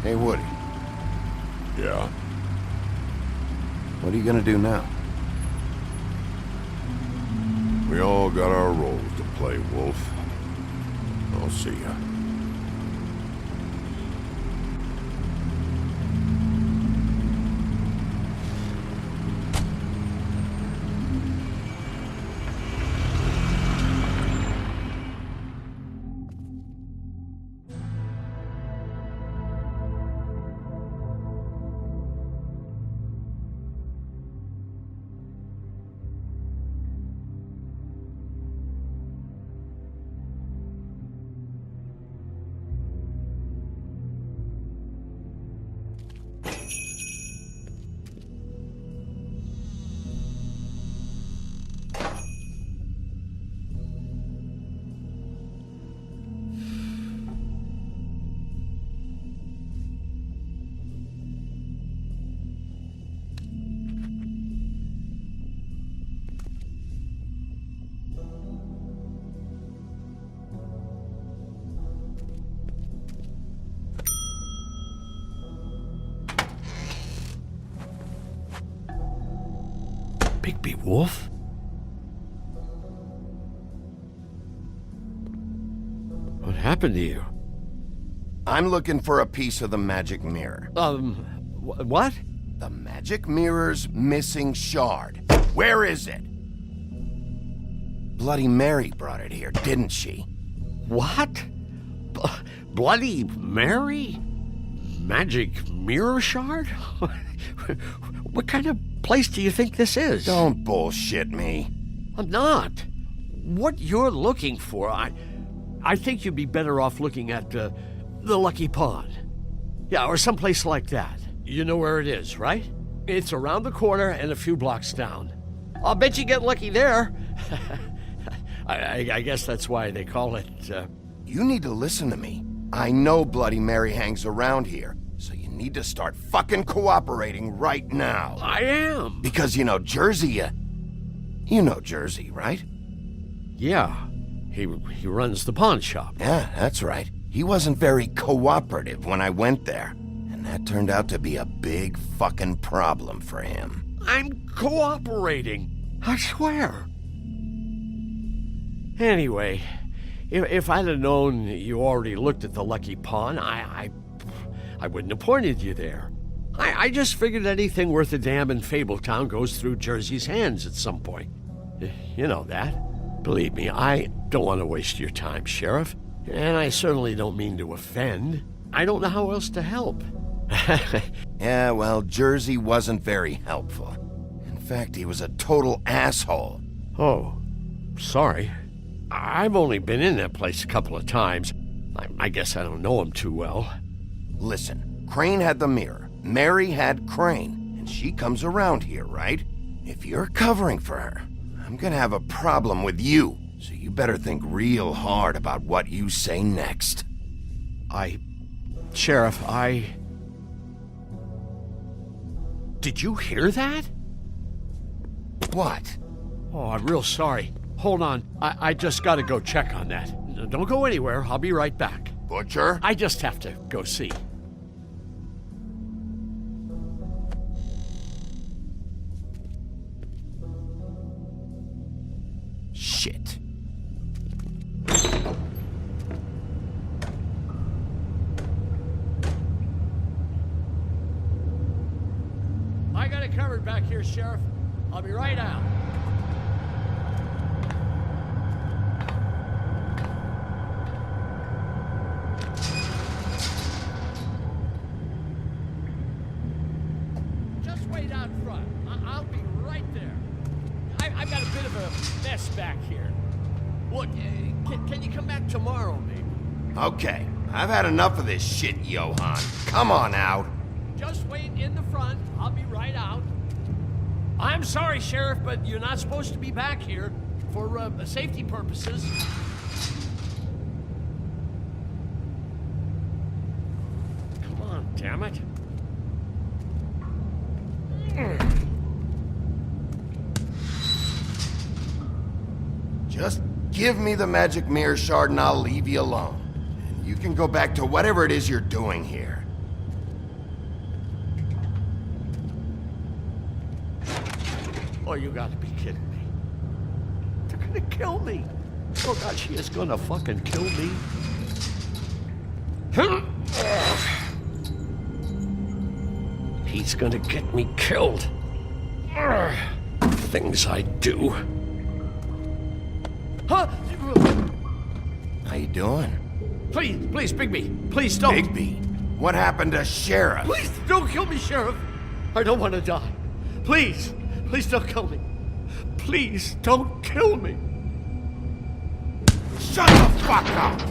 Hey, Woody. Yeah? What are you gonna do now? We all got our roles to play, Wolf. I'll see ya. Bigby Wolf? What happened to you? I'm looking for a piece of the magic mirror. What? The magic mirror's missing shard. Where is it? Bloody Mary brought it here, didn't she? What? Bloody Mary? Magic mirror shard? What kind of place do you think this is? Don't bullshit me. I'm not. What you're looking for, I think you'd be better off looking at the Lucky Pond. Yeah, or someplace like that. You know where it is, right? It's around the corner and a few blocks down. I'll bet you get lucky there. I guess that's why they call it, You need to listen to me. I know Bloody Mary hangs around here, so you need to start fucking cooperating right now. I am. Because you know Jersey, you know Jersey, right? Yeah, he runs the pawn shop. Yeah, that's right. He wasn't very cooperative when I went there, and that turned out to be a big fucking problem for him. I'm cooperating, I swear. Anyway, if I'd have known you already looked at the Lucky Pawn, I wouldn't have pointed you there. I just figured anything worth a damn in Fabletown goes through Jersey's hands at some point. You know that. Believe me, I don't want to waste your time, Sheriff. And I certainly don't mean to offend. I don't know how else to help. Yeah, well, Jersey wasn't very helpful. In fact, he was a total asshole. Oh, sorry. I've only been in that place a couple of times. I guess I don't know him too well. Listen, Crane had the mirror. Mary had Crane. And she comes around here, right? If you're covering for her, I'm gonna have a problem with you. So you better think real hard about what you say next. Sheriff, Did you hear that? What? Oh, I'm real sorry. Hold on. I just gotta go check on that. Don't go anywhere. I'll be right back. Butcher? I just have to go see. Shit. I got it covered back here, Sheriff. I'll be right out. Just wait out front. I'll be right there. I've got a bit of a mess back here. Look, can you come back tomorrow, maybe? Okay, I've had enough of this shit, Johan. Come on out. Just wait in the front. I'll be right out. I'm sorry, Sheriff, but you're not supposed to be back here for safety purposes. Come on, damn it. Just give me the magic mirror shard and I'll leave you alone. And you can go back to whatever it is you're doing here. Oh, you gotta be kidding me. They're gonna kill me. Oh, God, she is gonna fucking kill me. He's gonna get me killed. Things I do. Huh? How you doing? Please, Bigby. Please don't. Bigby? What happened to Sheriff? Please don't kill me, Sheriff. I don't want to die. Please don't kill me. Please don't kill me. Shut the fuck up!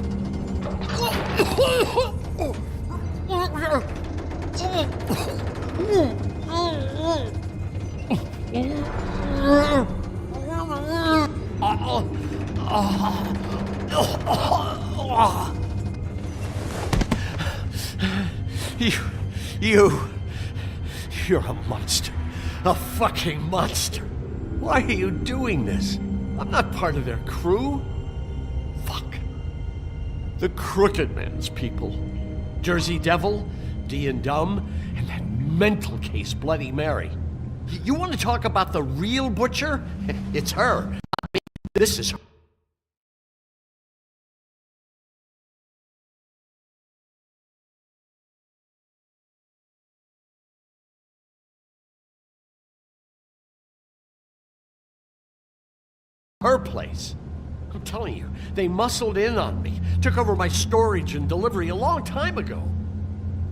You're a monster. A fucking monster. Why are you doing this? I'm not part of their crew. Fuck. The Crooked Man's people. Jersey Devil, D and Dumb, and that mental case, Bloody Mary. You want to talk about the real butcher? It's her. I mean, this is her. Her place. I'm telling you, they muscled in on me, took over my storage and delivery a long time ago.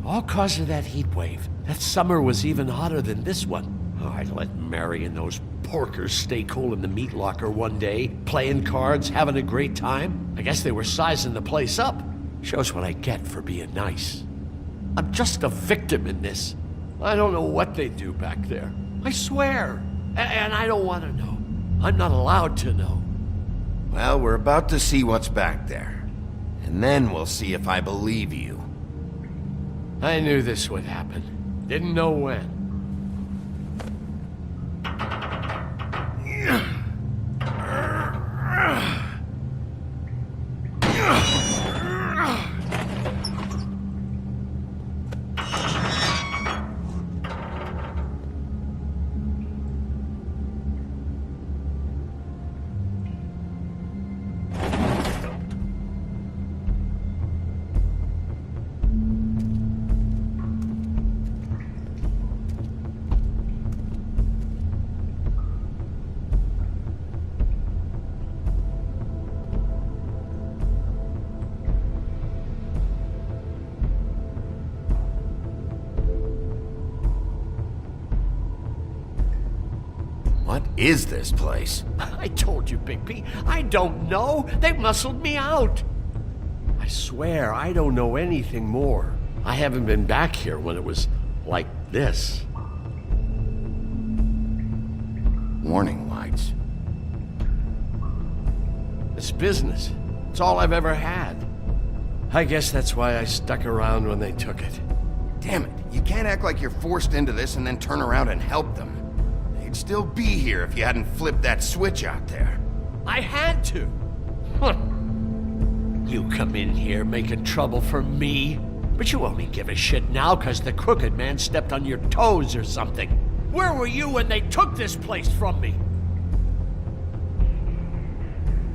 All cause of that heat wave. That summer was even hotter than this one. Oh, I let Mary and those porkers stay cool in the meat locker one day, playing cards, having a great time. I guess they were sizing the place up. Shows what I get for being nice. I'm just a victim in this. I don't know what they do back there. I swear. And I don't want to know. I'm not allowed to know. Well, we're about to see what's back there. And then we'll see if I believe you. I knew this would happen. Didn't know when. What is this place? I told you, Bigby. I don't know. They muscled me out. I swear I don't know anything more. I haven't been back here when it was like this. Warning lights. It's business. It's all I've ever had. I guess that's why I stuck around when they took it. Damn it, you can't act like you're forced into this and then turn around and help them. They'd still be here if you hadn't flipped that switch out there. I had to. Huh. You come in here making trouble for me, but you only give a shit now because the crooked man stepped on your toes or something. Where were you when they took this place from me?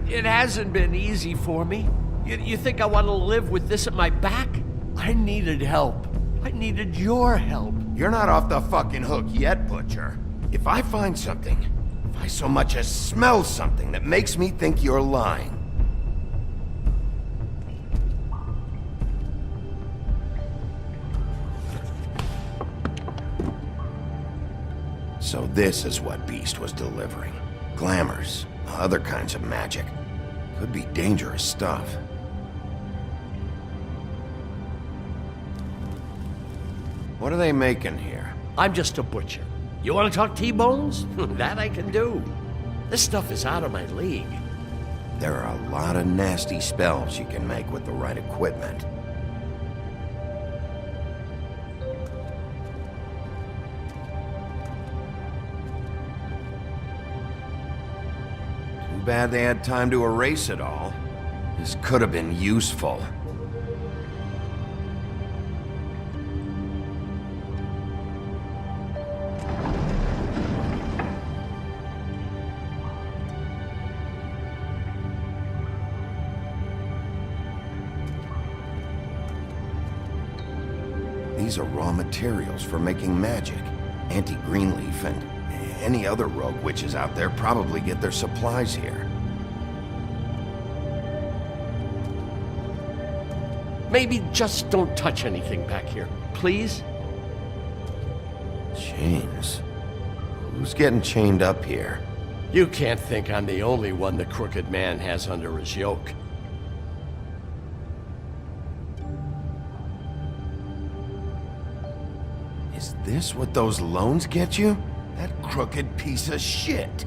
It hasn't been easy for me. You think I want to live with this at my back? I needed help. I needed your help. You're not off the fucking hook yet, Butcher. If I find something, if I so much as smell something that makes me think you're lying. So this is what Beast was delivering. Glamours, other kinds of magic. Could be dangerous stuff. What are they making here? I'm just a butcher. You want to talk T-bones? That I can do. This stuff is out of my league. There are a lot of nasty spells you can make with the right equipment. Too bad they had time to erase it all. This could have been useful. These are raw materials for making magic. Auntie Greenleaf and any other rogue witches out there probably get their supplies here. Maybe just don't touch anything back here, please? Chains? Who's getting chained up here? You can't think I'm the only one the crooked man has under his yoke. Is this what those loans get you? That crooked piece of shit.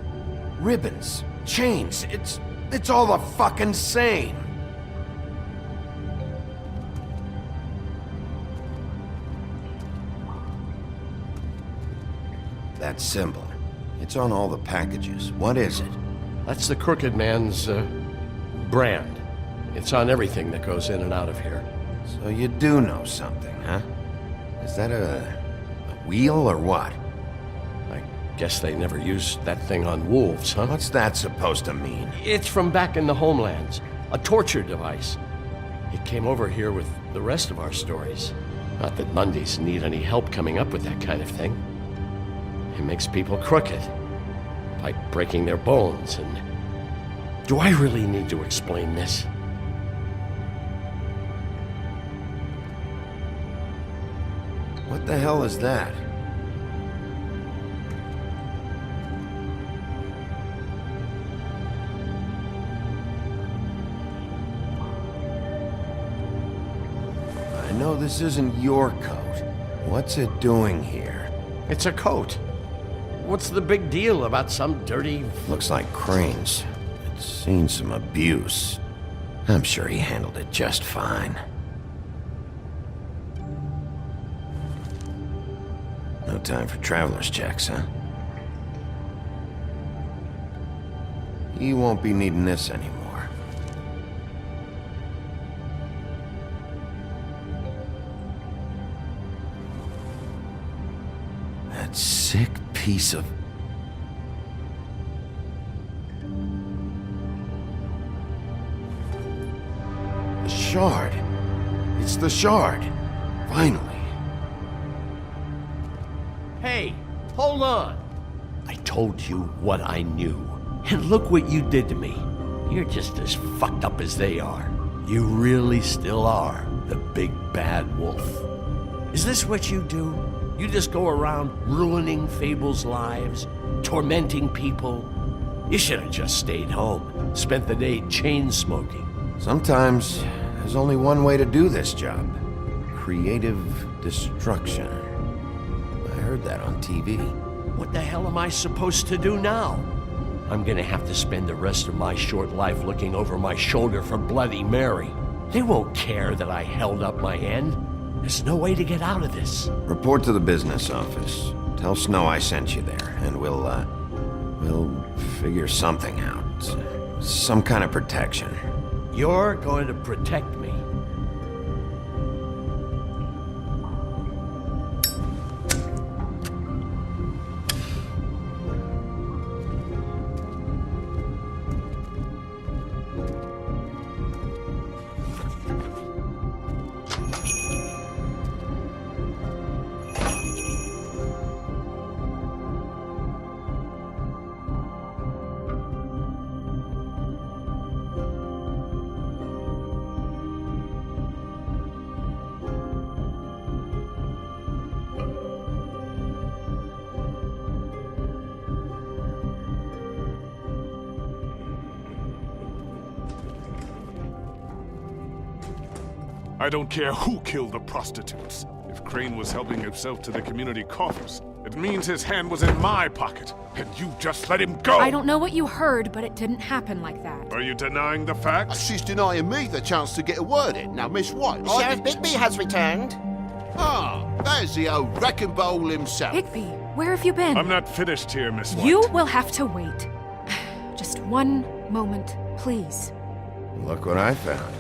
Ribbons, chains, it's all the fucking same. That symbol, it's on all the packages. What is it? That's the crooked man's, brand. It's on everything that goes in and out of here. So you do know something, huh? Is that a wheel or what? I guess they never used that thing on wolves, huh? What's that supposed to mean? It's from back in the homelands. A torture device. It came over here with the rest of our stories. Not that Mundies need any help coming up with that kind of thing. It makes people crooked. By breaking their bones and Do I really need to explain this? What the hell is that? I know this isn't your coat. What's it doing here? It's a coat. What's the big deal about some dirty... Looks like Crane's. It's seen some abuse. I'm sure he handled it just fine. No time for traveler's checks, huh? He won't be needing this anymore. That sick piece of... The shard. It's the shard. Finally. Hey, hold on. I told you what I knew. And look what you did to me. You're just as fucked up as they are. You really still are the big bad wolf. Is this what you do? You just go around ruining Fable's lives, tormenting people? You should have just stayed home, spent the day chain smoking. Sometimes there's only one way to do this job. Creative destruction. I heard that on TV. What the hell am I supposed to do now? I'm gonna have to spend the rest of my short life looking over my shoulder for Bloody Mary. They won't care that I held up my end. There's no way to get out of this. Report to the business office. Tell Snow I sent you there, and we'll figure something out. Some kind of protection. You're going to protect me. I don't care who killed the prostitutes. If Crane was helping himself to the community coffers, it means his hand was in my pocket, and you just let him go! I don't know what you heard, but it didn't happen like that. Are you denying the facts? She's denying me the chance to get a word in. Now, Miss White... Sheriff Bigby has returned. Ah, there's the old wrecking bowl himself. Bigby, where have you been? I'm not finished here, Miss White. You will have to wait. Just one moment, please. Look what I found.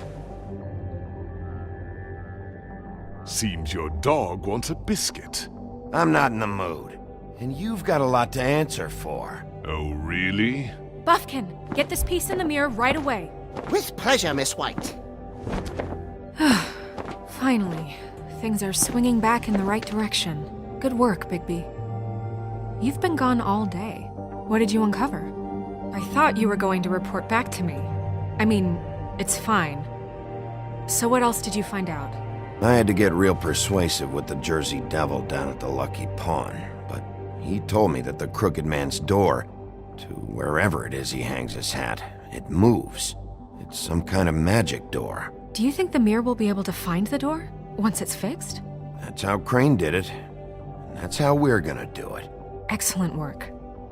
Seems your dog wants a biscuit. I'm not in the mood. And you've got a lot to answer for. Oh, really? Buffkin, get this piece in the mirror right away. With pleasure, Miss White. Finally, things are swinging back in the right direction. Good work, Bigby. You've been gone all day. What did you uncover? I thought you were going to report back to me. I mean, it's fine. So what else did you find out? I had to get real persuasive with the Jersey Devil down at the Lucky Pawn, but he told me that the Crooked Man's door, to wherever it is he hangs his hat, it moves. It's some kind of magic door. Do you think the mirror will be able to find the door once it's fixed? That's how Crane did it. And that's how we're gonna do it. Excellent work.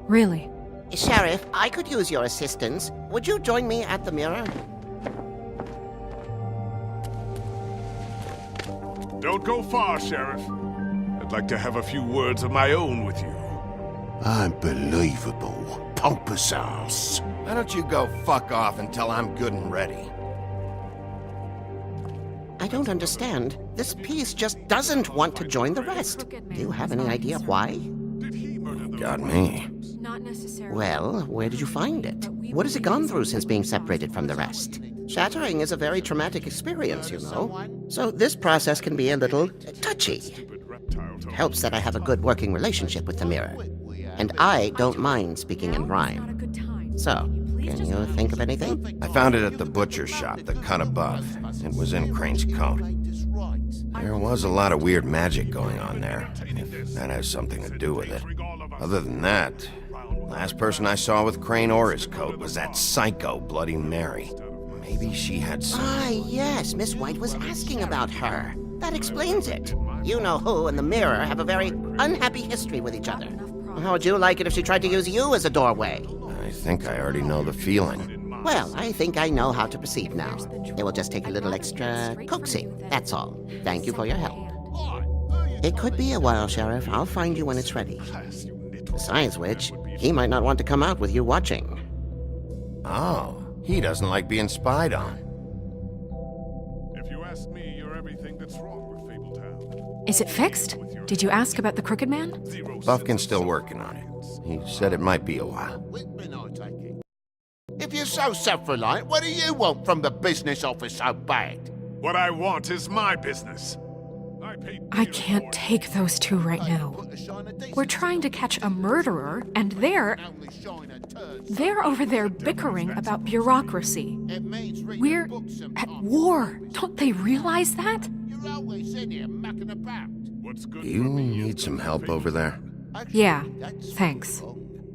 Really. Sheriff, I could use your assistance. Would you join me at the mirror? Don't go far, Sheriff. I'd like to have a few words of my own with you. Unbelievable. Pompous ass. Why don't you go fuck off until I'm good and ready? I don't understand. This piece just doesn't want to join the rest. Do you have any idea why? Got me. Not necessarily. Well, where did you find it? What has it gone through since being separated from the rest? Shattering is a very traumatic experience, you know. So this process can be a little touchy. It helps that I have a good working relationship with the mirror. And I don't mind speaking in rhyme. So, Can you think of anything? I found it at the butcher shop, the cut above. It was in Crane's coat. There was a lot of weird magic going on there, if that has something to do with it. Other than that, last person I saw with Crane or his coat was that psycho Bloody Mary. Maybe she had some... Ah, yes, Miss White was asking about her. That explains it. You know who and the mirror have a very unhappy history with each other. How would you like it if she tried to use you as a doorway? I think I already know the feeling. Well, I think I know how to proceed now. It will just take a little extra coaxing, that's all. Thank you for your help. It could be a while, Sheriff. I'll find you when it's ready. Besides which, he might not want to come out with you watching. Oh, he doesn't like being spied on. If you ask me, you're everything that's wrong with Fabletown. Is it fixed? Did you ask about the Crooked Man? Buffkin's still working on it. He said it might be a while. If you're so self-reliant, what do you want from the business office so bad? What I want is my business. I can't take those two right now. We're trying to catch a murderer, and they're over there bickering about bureaucracy. We're at war. Don't they realize that? Do you need some help over there? Yeah, thanks.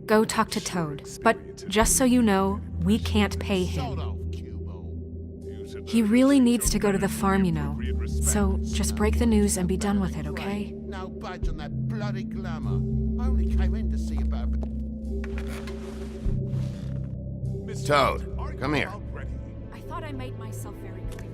Go talk to Toad. But just so you know, we can't pay him. He really needs to go to the farm, you know. So just break the news and be done with it, okay? No budge on that bloody glamour. I only came in to see about... Toad, come here. I thought I made myself very clear.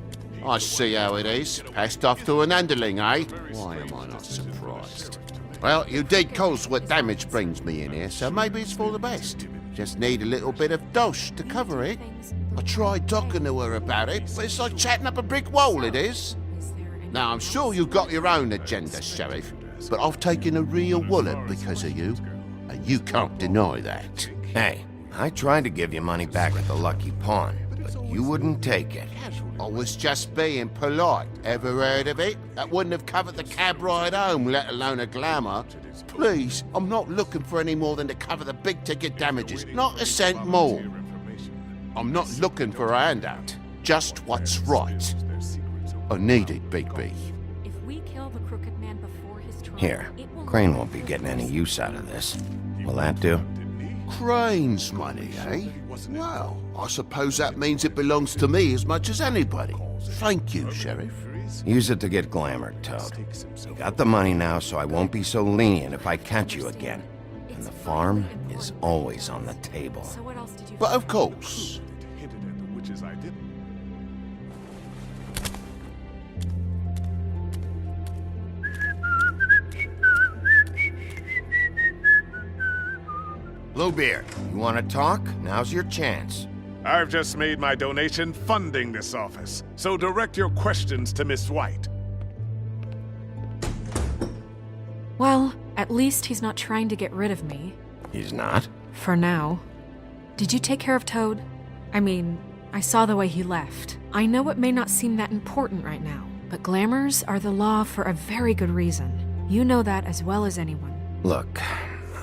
I see how it is. Passed off to an underling, eh? Why am I not surprised? Well, you did cause what damage brings me in here, so maybe it's for the best. Just need a little bit of dosh to cover it. I tried talking to her about it, but it's like chatting up a brick wall, it is. Now, I'm sure you've got your own agenda, Sheriff, but I've taken a real wallop because of you, and you can't deny that. Hey, I tried to give you money back at the Lucky Pawn, but you wouldn't take it. I was just being polite. Ever heard of it? That wouldn't have covered the cab ride home, let alone a glamour. Please, I'm not looking for any more than to cover the big ticket damages. Not a cent more. I'm not looking for a handout. Just what's right. I need it, Big B. If we kill the Crooked Man before his trial, Here, Crane won't be getting any use out of this. Will that do? Crane's money, eh? Well, I suppose that means it belongs to me as much as anybody. Thank you, Sheriff. Use it to get glamored, Toad. You got the money now, so I won't be so lenient if I catch you again. And the farm is always on the table. But of course. Bluebeard, you want to talk? Now's your chance. I've just made my donation funding this office, so direct your questions to Miss White. Well, at least he's not trying to get rid of me. He's not? For now. Did you take care of Toad? I mean, I saw the way he left. I know it may not seem that important right now, but glamours are the law for a very good reason. You know that as well as anyone. Look,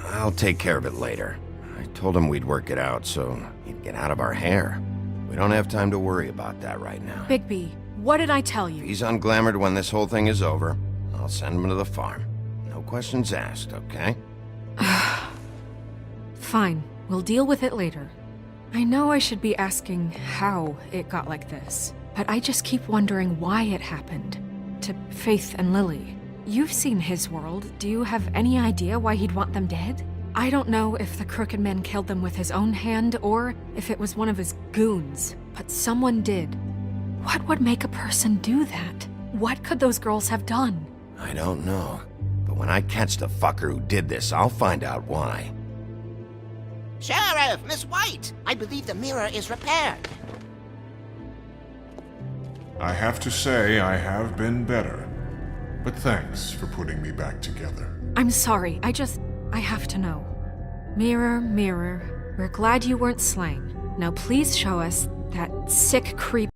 I'll take care of it later. I told him we'd work it out so he'd get out of our hair. We don't have time to worry about that right now. Bigby, what did I tell you? If he's unglamored when this whole thing is over, I'll send him to the farm. No questions asked, okay? Fine, we'll deal with it later. I know I should be asking how it got like this, but I just keep wondering why it happened. To Faith and Lily. You've seen his world. Do you have any idea why he'd want them dead? I don't know if the Crooked Man killed them with his own hand or if it was one of his goons, but someone did. What would make a person do that? What could those girls have done? I don't know. But when I catch the fucker who did this, I'll find out why. Sheriff, Miss White! I believe the mirror is repaired. I have to say I have been better. But thanks for putting me back together. I'm sorry, I have to know. Mirror, mirror, we're glad you weren't slain. Now please show us that sick creep.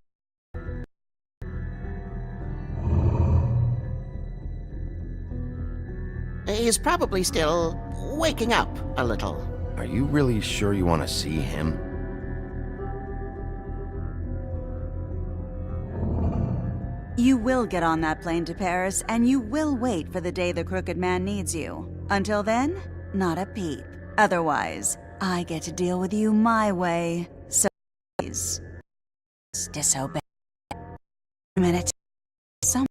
He's probably still waking up a little. Are you really sure you want to see him? You will get on that plane to Paris, and you will wait for the day the Crooked Man needs you. Until then, not a peep. Otherwise, I get to deal with you my way. So please, disobey. A minute. Someone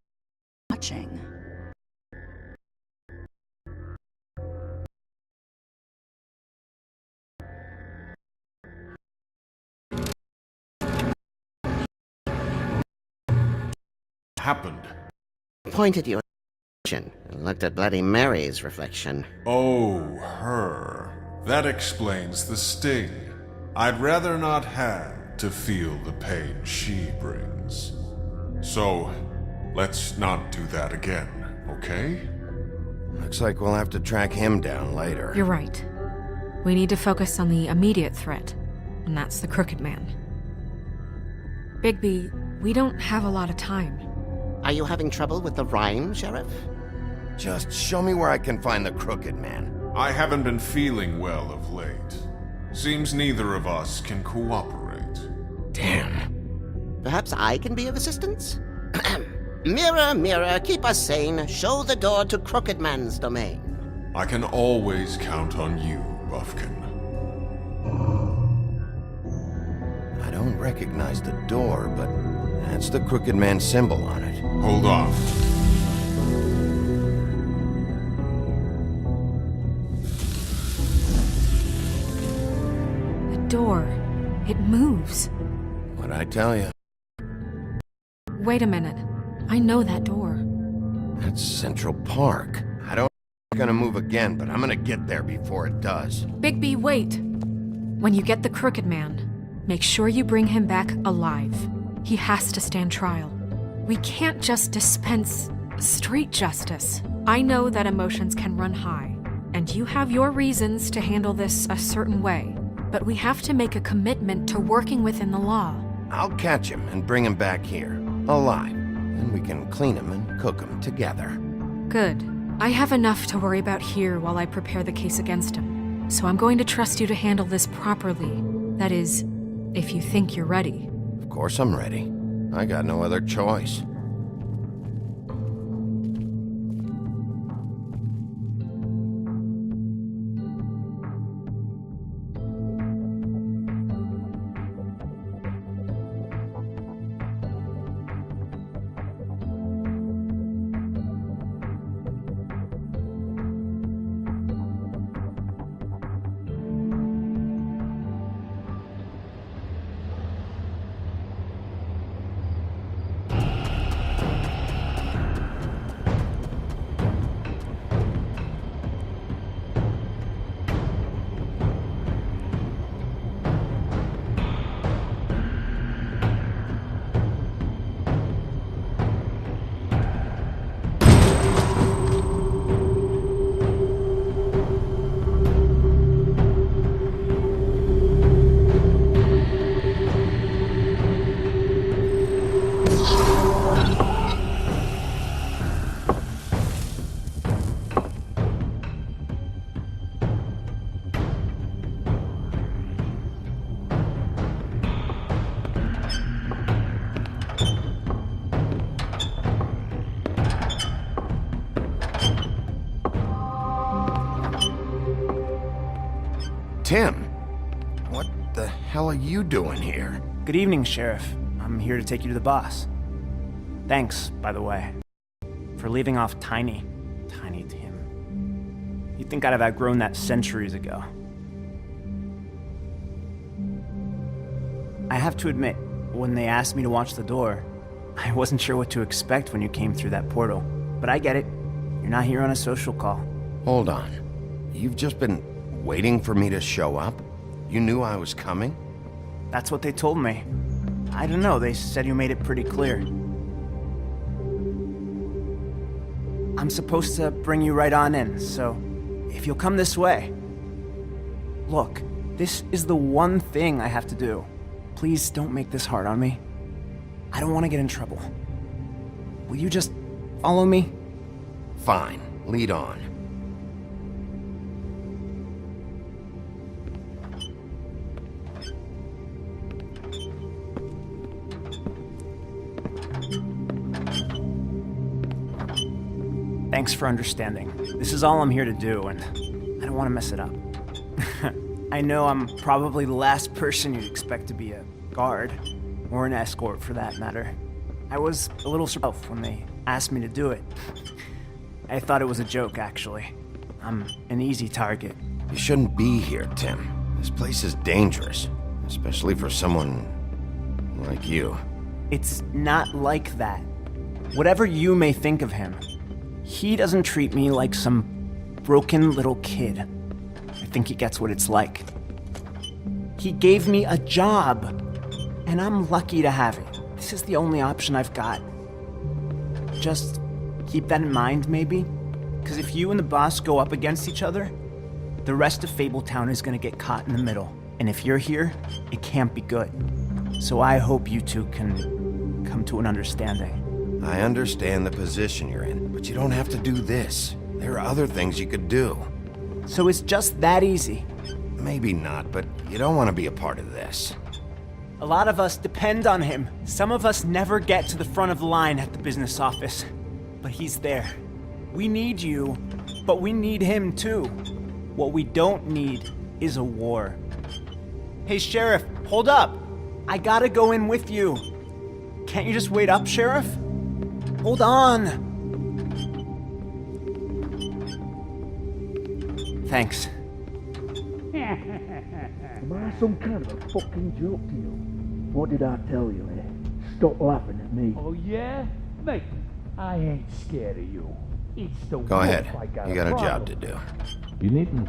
watching. Happened. Pointed your attention and looked at Bloody Mary's reflection. Oh, her. That explains the sting. I'd rather not have to feel the pain she brings. So, let's not do that again, okay? Looks like we'll have to track him down later. You're right. We need to focus on the immediate threat, and that's the Crooked Man. Bigby, we don't have a lot of time. Are you having trouble with the rhyme, Sheriff? Just show me where I can find the Crooked Man. I haven't been feeling well of late. Seems neither of us can cooperate. Damn. Perhaps I can be of assistance? Mirror, mirror, keep us sane. Show the door to Crooked Man's domain. I can always count on you, Buffkin. I don't recognize the door, but that's the Crooked Man symbol on it. Hold on. The door. It moves. What'd I tell you? Wait a minute. I know that door. That's Central Park. I don't think it's gonna move again, but I'm gonna get there before it does. Bigby, wait! When you get the Crooked Man, make sure you bring him back alive. He has to stand trial. We can't just dispense street justice. I know that emotions can run high, and you have your reasons to handle this a certain way, but we have to make a commitment to working within the law. I'll catch him and bring him back here, alive. Then we can clean him and cook him together. Good. I have enough to worry about here while I prepare the case against him. So I'm going to trust you to handle this properly. That is, if you think you're ready. Of course I'm ready. I got no other choice. Tim, what the hell are you doing here? Good evening, Sheriff. I'm here to take you to the boss. Thanks, by the way, for leaving off Tiny. Tiny Tim. You'd think I'd have outgrown that centuries ago. I have to admit, when they asked me to watch the door, I wasn't sure what to expect when you came through that portal. But I get it. You're not here on a social call. Hold on. You've just been waiting for me to show up? You knew I was coming? That's what they told me. I don't know, they said you made it pretty clear. I'm supposed to bring you right on in, so if you'll come this way. Look, this is the one thing I have to do. Please don't make this hard on me. I don't want to get in trouble. Will you just follow me? Fine, lead on. Thanks for understanding. This is all I'm here to do, and I don't want to mess it up. I know I'm probably the last person you'd expect to be a guard, or an escort for that matter. I was a little surprised when they asked me to do it. I thought it was a joke, actually. I'm an easy target. You shouldn't be here, Tim. This place is dangerous, especially for someone like you. It's not like that. Whatever you may think of him, he doesn't treat me like some broken little kid. I think he gets what it's like. He gave me a job, and I'm lucky to have it. This is the only option I've got. Just keep that in mind, maybe? Because if you and the boss go up against each other, the rest of Fabletown is gonna get caught in the middle. And if you're here, it can't be good. So I hope you two can come to an understanding. I understand the position you're in, but you don't have to do this. There are other things you could do. So it's just that easy? Maybe not, but you don't want to be a part of this. A lot of us depend on him. Some of us never get to the front of the line at the business office. But he's there. We need you, but we need him too. What we don't need is a war. Hey, Sheriff, hold up. I gotta go in with you. Can't you just wait up, Sheriff? Hold on. Thanks. Am I some kind of a fucking joke to you? What did I tell you, eh? Stop laughing at me. Oh, yeah? Mate, I ain't scared of you. It's the Go ahead. wolf I You got a problem. job to do. You needn't.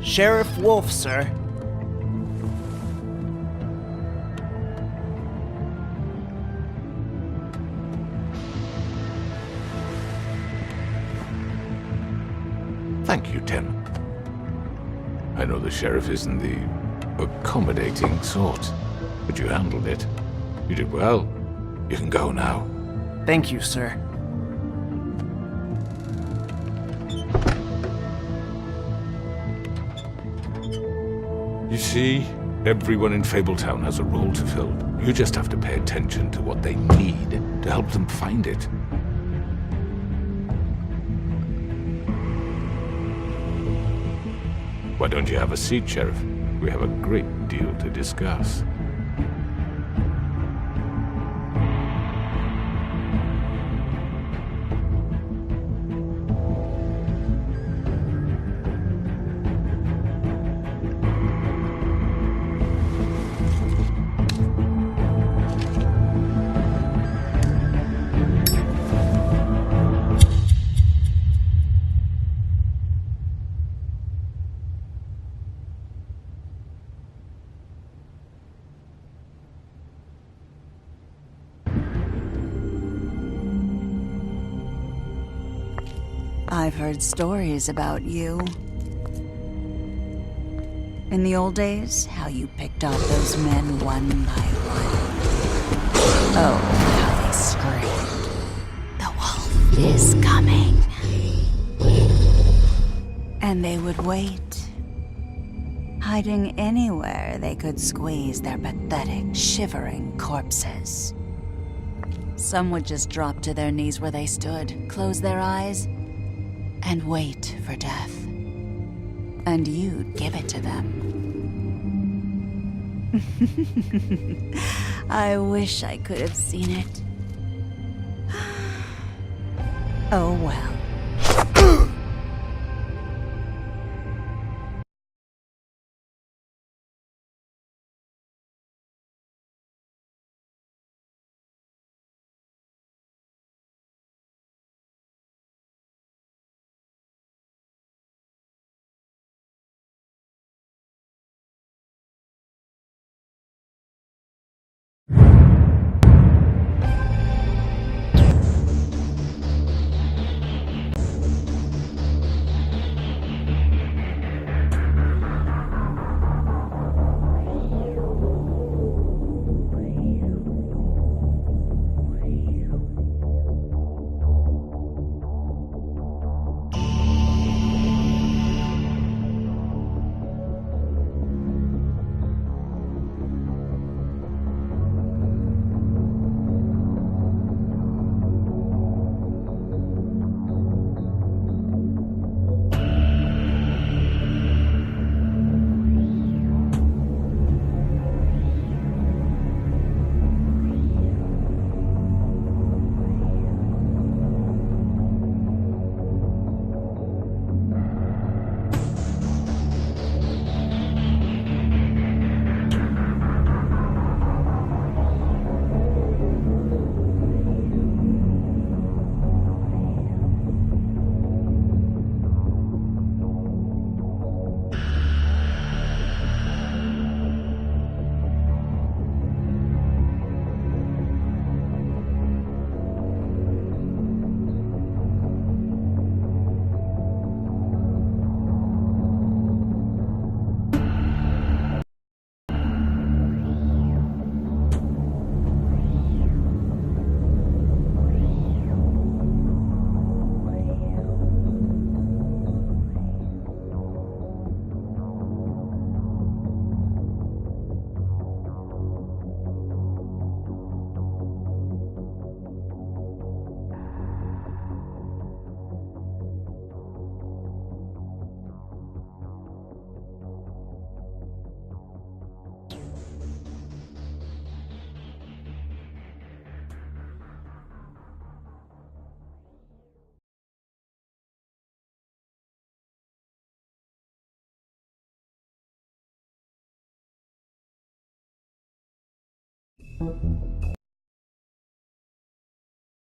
Sheriff Wolf, sir. Thank you, Tim. I know the sheriff isn't the accommodating sort, but you handled it. You did well. You can go now. Thank you, sir. You see, everyone in Fabletown has a role to fill. You just have to pay attention to what they need to help them find it. Why don't you have a seat, Sheriff? We have a great deal to discuss. I've heard stories about you. In the old days, how you picked off those men one by one. Oh, how they screamed. The wolf is coming. And they would wait, hiding anywhere they could squeeze their pathetic, shivering corpses. Some would just drop to their knees where they stood, close their eyes, and wait for death. And you'd give it to them. I wish I could have seen it. Oh well.